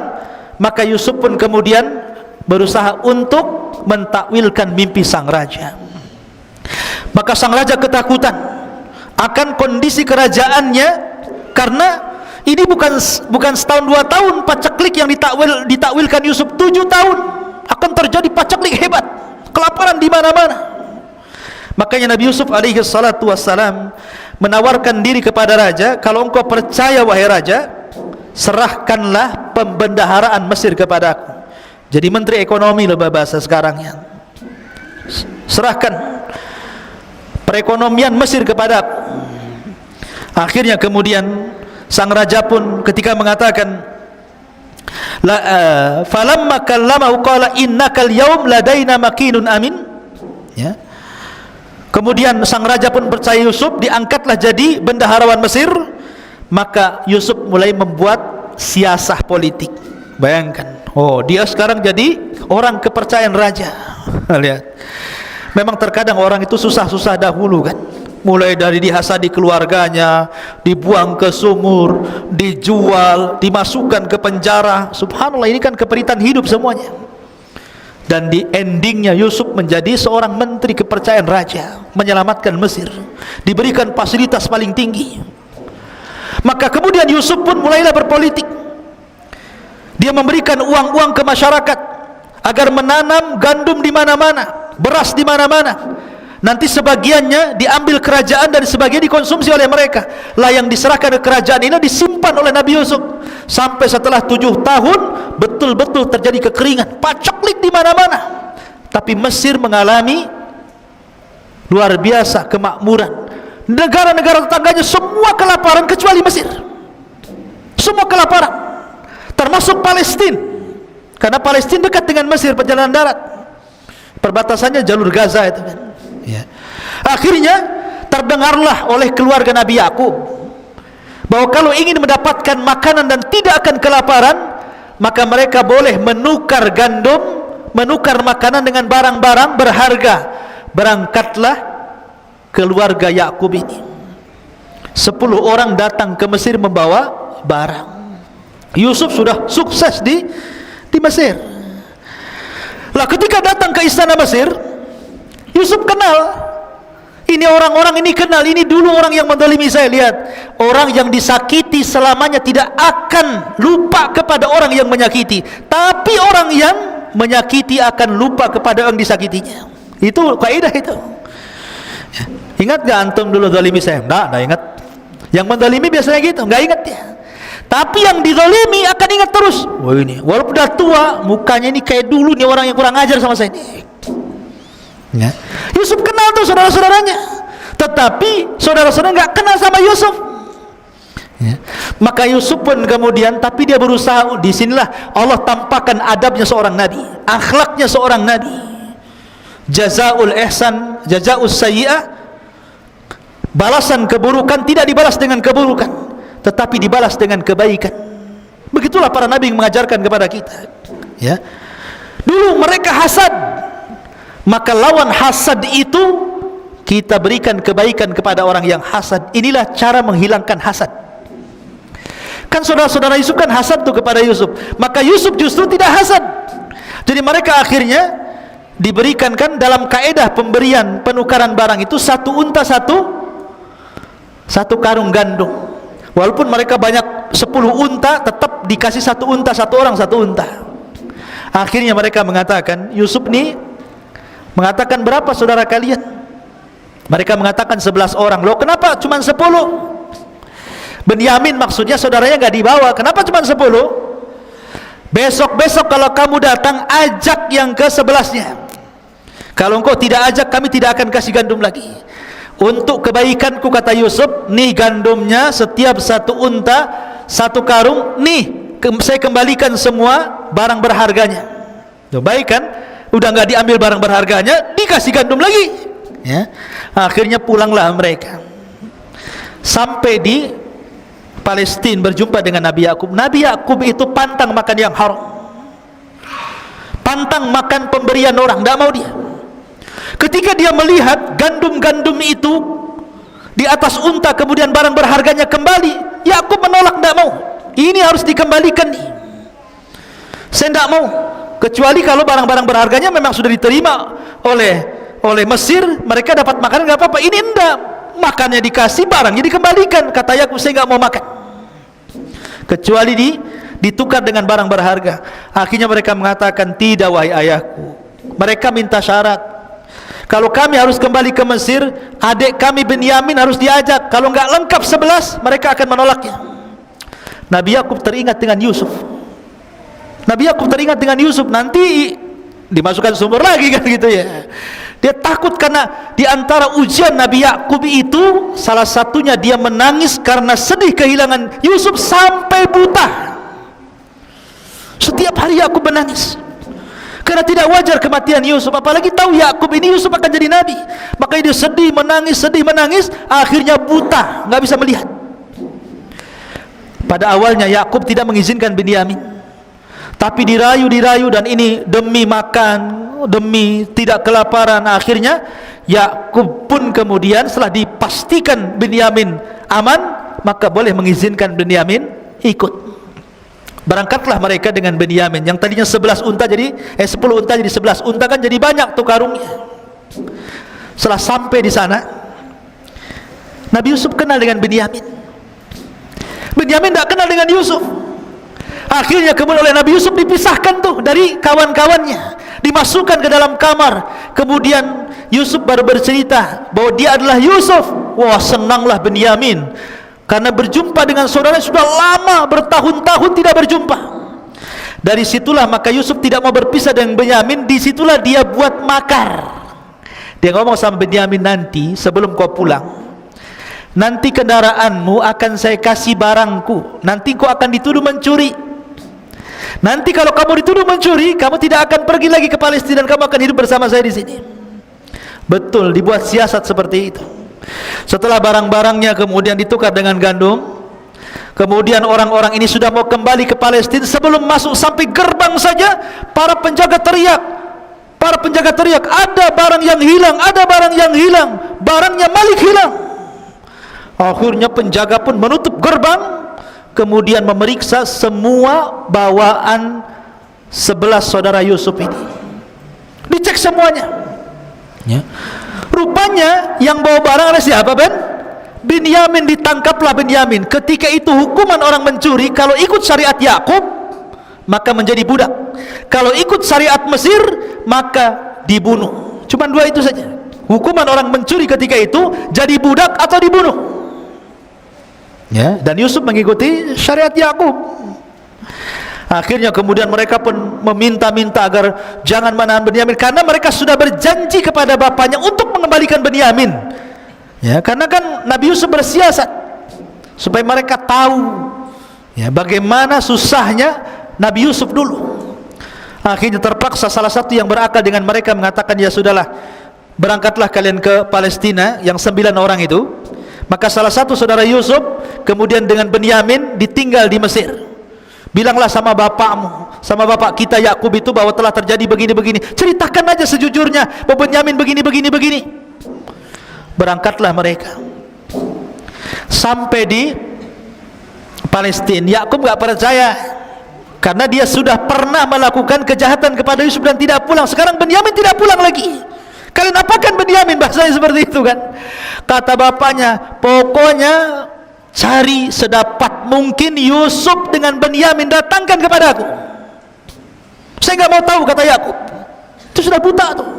maka Yusuf pun kemudian berusaha untuk mentakwilkan mimpi sang raja. Maka sang raja ketakutan akan kondisi kerajaannya, karena ini bukan setahun 2 tahun paceklik yang ditakwilkan Yusuf, 7 tahun akan terjadi paceklik hebat, kelaparan di mana-mana. Makanya Nabi Yusuf alaihi salatu wassalam menawarkan diri kepada raja, kalau engkau percaya wahai raja, serahkanlah pembendaharaan Mesir kepada aku. Jadi menteri ekonomi loh bahasa sekarangnya. Serahkan perekonomian Mesir kepada aku. Akhirnya kemudian sang raja pun ketika mengatakan falamma kallamahu qala innakal yaum ladaina makinun amin, ya. Kemudian sang raja pun percaya Yusuf, diangkatlah jadi bendaharawan Mesir. Maka Yusuf mulai membuat siasah politik. Bayangkan, Oh, dia sekarang jadi orang kepercayaan raja. Lihat. Memang terkadang orang itu susah-susah dahulu kan. Mulai dari dihasadi keluarganya, dibuang ke sumur, dijual, dimasukkan ke penjara. Subhanallah, ini kan keperitan hidup semuanya. Dan di endingnya Yusuf menjadi seorang menteri kepercayaan raja, menyelamatkan Mesir, diberikan fasilitas paling tinggi. Maka kemudian Yusuf pun mulailah berpolitik. Dia memberikan uang-uang ke masyarakat agar menanam gandum di mana-mana, beras di mana-mana. Nanti sebagiannya diambil kerajaan dan sebagian dikonsumsi oleh mereka. Lah yang diserahkan ke kerajaan ini disimpan oleh Nabi Yusuf sampai setelah 7 tahun betul-betul terjadi kekeringan, pacaklik di mana-mana. Tapi Mesir mengalami luar biasa kemakmuran. Negara-negara tetangganya semua kelaparan kecuali Mesir. Semua kelaparan, termasuk Palestina. Karena Palestina dekat dengan Mesir, perjalanan darat. Perbatasannya jalur Gaza itu kan. Ya. Akhirnya terdengarlah oleh keluarga Nabi Yakub bahwa kalau ingin mendapatkan makanan dan tidak akan kelaparan, maka mereka boleh menukar gandum, menukar makanan dengan barang-barang berharga. Berangkatlah keluarga Yakub ini. 10 orang datang ke Mesir membawa barang. Yusuf sudah sukses di Mesir. Lah ketika datang ke istana Mesir, Yusuf kenal. Ini orang-orang ini kenal. Ini dulu orang yang menzalimi saya. Lihat, orang yang disakiti selamanya tidak akan lupa kepada orang yang menyakiti. Tapi orang yang menyakiti akan lupa kepada orang disakitinya. Itu kaidah itu. Ya. Ingat gak antum dulu zalimi saya? Enggak ingat. Yang menzalimi biasanya gitu, enggak ingat ya. Tapi yang dizalimi akan ingat terus. Wah ini, walaupun udah tua, mukanya ini kayak dulu nih orang yang kurang ajar sama saya ini. Ya. Yusuf kenal tuh saudara-saudaranya, tetapi saudara-saudara nggak kenal sama Yusuf. Ya. Maka Yusuf pun kemudian, tapi dia berusaha. Disinilah Allah tampakkan adabnya seorang nabi, akhlaknya seorang nabi. Jazaul ihsan, jazaus sayyi'ah, balasan keburukan tidak dibalas dengan keburukan, tetapi dibalas dengan kebaikan. Begitulah para nabi yang mengajarkan kepada kita. Ya. Dulu mereka hasad, maka lawan hasad itu kita berikan kebaikan kepada orang yang hasad. Inilah cara menghilangkan hasad. Kan saudara-saudara Yusuf kan hasad tuh kepada Yusuf, maka Yusuf justru tidak hasad. Jadi mereka akhirnya diberikan kan dalam kaedah pemberian penukaran barang itu satu unta satu karung gandum. Walaupun mereka banyak 10 unta, tetap dikasih satu unta, satu orang satu unta. Akhirnya mereka mengatakan, Yusuf nih mengatakan, berapa saudara kalian? Mereka mengatakan 11 orang. Loh kenapa cuma 10? Benyamin maksudnya saudaranya nggak dibawa. Kenapa cuma 10? Besok-besok kalau kamu datang, ajak yang ke-11-nya. Kalau engkau tidak ajak, kami tidak akan kasih gandum lagi. Untuk kebaikanku, kata Yusuf, nih gandumnya, setiap satu unta, satu karung, nih saya kembalikan semua barang berharganya. Tuh, baik kan? Udah nggak diambil barang berharganya, dikasih gandum lagi. Ya. Akhirnya pulanglah mereka. Sampai di Palestina berjumpa dengan Nabi Yakub. Nabi Yakub itu pantang makan yang haram, pantang makan pemberian orang, tidak mau dia. Ketika dia melihat gandum-gandum itu di atas unta, kemudian barang berharganya kembali, Yakub menolak, tidak mau. Ini harus dikembalikan nih. Saya tidak mau, kecuali kalau barang-barang berharganya memang sudah diterima oleh Mesir, mereka dapat makanan, nggak apa-apa. Ini enggak, makannya dikasih, barangnya dikembalikan. Kata Yakub, saya nggak mau makan kecuali ditukar dengan barang berharga. Akhirnya mereka mengatakan, tidak wahai ayahku. Mereka minta syarat, kalau kami harus kembali ke Mesir, adik kami Benyamin harus diajak. Kalau nggak lengkap 11, mereka akan menolaknya. Nabi Yakub teringat dengan Yusuf. Nabi Yakub teringat dengan Yusuf, nanti dimasukkan sumur lagi kan gitu ya. Dia takut karena di antara ujian Nabi Yakub itu salah satunya dia menangis karena sedih kehilangan Yusuf sampai buta. Setiap hari Yakub menangis karena tidak wajar kematian Yusuf, apalagi tahu Yakub ini Yusuf akan jadi nabi. Makanya dia sedih menangis, akhirnya buta, nggak bisa melihat. Pada awalnya Yakub tidak mengizinkan Benyamin, tapi dirayu dan ini demi makan, demi tidak kelaparan. Akhirnya Yakub pun kemudian setelah dipastikan Binyamin aman, maka boleh mengizinkan Binyamin ikut. Berangkatlah mereka dengan Binyamin yang tadinya 11 unta jadi 10 unta jadi 11 unta, kan jadi banyak tuh karungnya. Setelah sampai di sana, Nabi Yusuf kenal dengan Binyamin. Binyamin tidak kenal dengan Yusuf. Akhirnya kemudian oleh Nabi Yusuf dipisahkan tuh dari kawan-kawannya, dimasukkan ke dalam kamar. Kemudian Yusuf baru bercerita bahwa dia adalah Yusuf. Wah, senanglah Binyamin karena berjumpa dengan saudaranya sudah lama, bertahun-tahun tidak berjumpa. Dari situlah maka Yusuf tidak mau berpisah dengan Binyamin. Disitulah dia buat makar. Dia ngomong sama Binyamin, nanti sebelum kau pulang, nanti kendaraanmu akan saya kasih barangku. Nanti kau akan dituduh mencuri. Nanti kalau kamu dituduh mencuri, kamu tidak akan pergi lagi ke Palestina dan kamu akan hidup bersama saya di sini. Betul, dibuat siasat seperti itu. Setelah barang-barangnya kemudian ditukar dengan gandum, kemudian orang-orang ini sudah mau kembali ke Palestina. Sebelum masuk sampai gerbang saja, para penjaga teriak, ada barang yang hilang, ada barang yang hilang, barangnya Malik hilang. Akhirnya penjaga pun menutup gerbang, kemudian memeriksa semua bawaan 11 saudara Yusuf ini. Dicek semuanya, ya. Rupanya yang bawa barang ada siapa, Ben? Binyamin. Ditangkaplah Binyamin. Ketika itu hukuman orang mencuri, kalau ikut syariat Yakub maka menjadi budak, kalau ikut syariat Mesir maka dibunuh. Cuma dua itu saja hukuman orang mencuri ketika itu, jadi budak atau dibunuh, ya. Dan Yusuf mengikuti syariat Yakub. Akhirnya kemudian mereka pun meminta-minta agar jangan menahan Binyamin, karena mereka sudah berjanji kepada bapaknya untuk mengembalikan Binyamin, ya. Karena kan Nabi Yusuf bersiasat supaya mereka tahu, ya, bagaimana susahnya Nabi Yusuf dulu. Akhirnya terpaksa salah satu yang berakal dengan mereka mengatakan, ya sudahlah, berangkatlah kalian ke Palestina, yang 9 orang itu. Maka salah satu saudara Yusuf kemudian dengan Binyamin ditinggal di Mesir. Bilanglah sama bapakmu, sama bapak kita Yakub itu, bahwa telah terjadi begini-begini. Ceritakan aja sejujurnya bahwa Binyamin begini-begini. Berangkatlah mereka. Sampai di Palestina, Yakub gak percaya, karena dia sudah pernah melakukan kejahatan kepada Yusuf dan tidak pulang. Sekarang Binyamin tidak pulang lagi. Kalian apakan Binyamin? Bahasanya seperti itu kan. Kata bapaknya, pokoknya cari sedapat mungkin Yusuf dengan Binyamin, datangkan kepada aku. Saya nggak mau tahu, kata Yakub. Itu sudah buta tuh.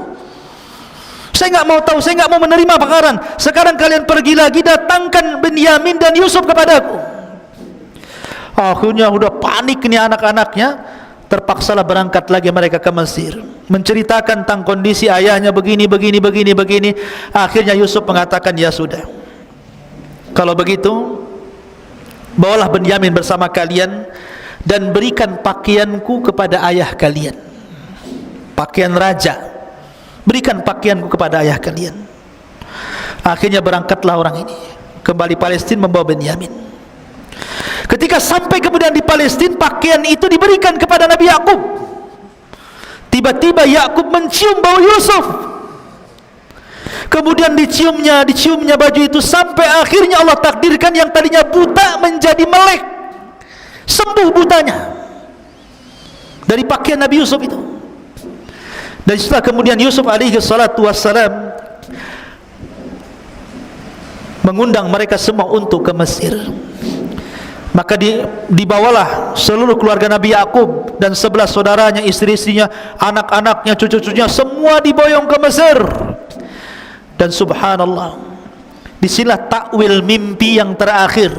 Saya nggak mau tahu, saya nggak mau menerima bakaran. Sekarang kalian pergi lagi, datangkan Binyamin dan Yusuf kepada aku. Akhirnya udah panik ini anak-anaknya. Terpaksalah berangkat lagi mereka ke Mesir, menceritakan tentang kondisi ayahnya begini. Akhirnya Yusuf mengatakan, ya sudah, kalau begitu bawalah Binyamin bersama kalian dan berikan pakaianku kepada ayah kalian, pakaian raja, berikan pakaianku kepada ayah kalian. Akhirnya berangkatlah orang ini kembali Palestina membawa Binyamin. Ketika sampai kemudian di Palestina, pakaian itu diberikan kepada Nabi Yakub. Tiba-tiba Yakub mencium bau Yusuf. Kemudian diciumnya baju itu, sampai akhirnya Allah takdirkan yang tadinya buta menjadi melek, sembuh butanya dari pakaian Nabi Yusuf itu. Dan setelah kemudian Yusuf alaihi salatu wassalam mengundang mereka semua untuk ke Mesir, maka dibawalah seluruh keluarga Nabi Yakub dan 11 saudaranya, istri-istrinya, anak-anaknya, cucu-cucunya, semua diboyong ke Mesir. Dan subhanallah, disinilah takwil mimpi yang terakhir,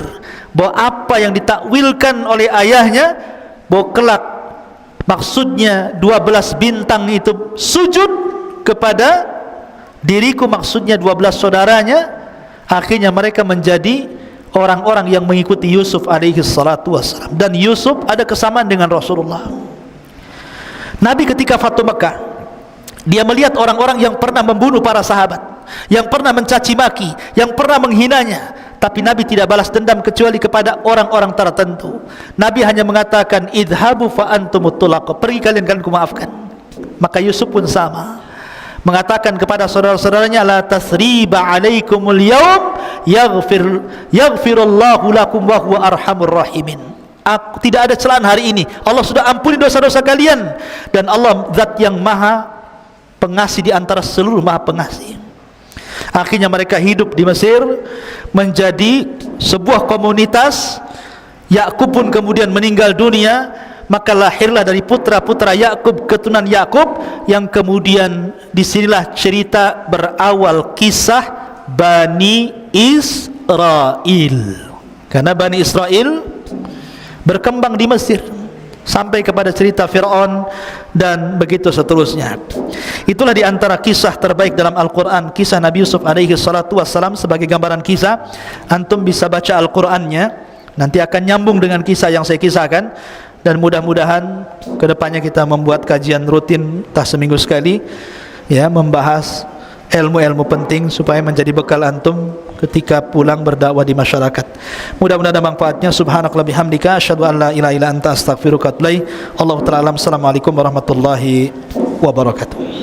bahwa apa yang ditakwilkan oleh ayahnya, bahwa kelak maksudnya 12 bintang itu sujud kepada diriku, maksudnya 12 saudaranya. Akhirnya mereka menjadi orang-orang yang mengikuti Yusuf alaihi salatu wassalam. Dan Yusuf ada kesamaan dengan Rasulullah. Nabi ketika Fathu Mekah, dia melihat orang-orang yang pernah membunuh para sahabat, yang pernah mencaci maki, yang pernah menghinanya, tapi Nabi tidak balas dendam kecuali kepada orang-orang tertentu. Nabi hanya mengatakan idhabu fa antumut tulaq, pergi kalian kumaafkan. Maka Yusuf pun sama, mengatakan kepada saudara-saudaranya, la tasriba alaikumul yaum yaghfirullahu lakum wa huwa arhamur rahimin. Tidak ada celaan hari ini, Allah sudah ampuni dosa-dosa kalian, dan Allah zat yang maha pengasih di antara seluruh maha pengasih. Akhirnya mereka hidup di Mesir menjadi sebuah komunitas. Yakub pun kemudian meninggal dunia, maka lahirlah dari putra-putra Yakub, keturunan Yakub, yang kemudian disinilah cerita berawal kisah Bani Israel. Karena Bani Israel berkembang di Mesir sampai kepada cerita Fir'aun dan begitu seterusnya. Itulah di antara kisah terbaik dalam Al-Quran, kisah Nabi Yusuf alaihi salatu wassalam. Sebagai gambaran kisah, antum bisa baca Al-Qurannya, nanti akan nyambung dengan kisah yang saya kisahkan. Dan mudah-mudahan kedepannya kita membuat kajian rutin, entah seminggu sekali, ya, membahas ilmu-ilmu penting supaya menjadi bekal antum ketika pulang berdakwah di masyarakat. Mudah-mudahan ada manfaatnya. Subhanakallahumma bihamdika asyhadu an la ilaha illa anta astaghfiruka wa atubu ilaik. Allahu ta'ala alam. Assalamualaikum warahmatullahi wabarakatuh.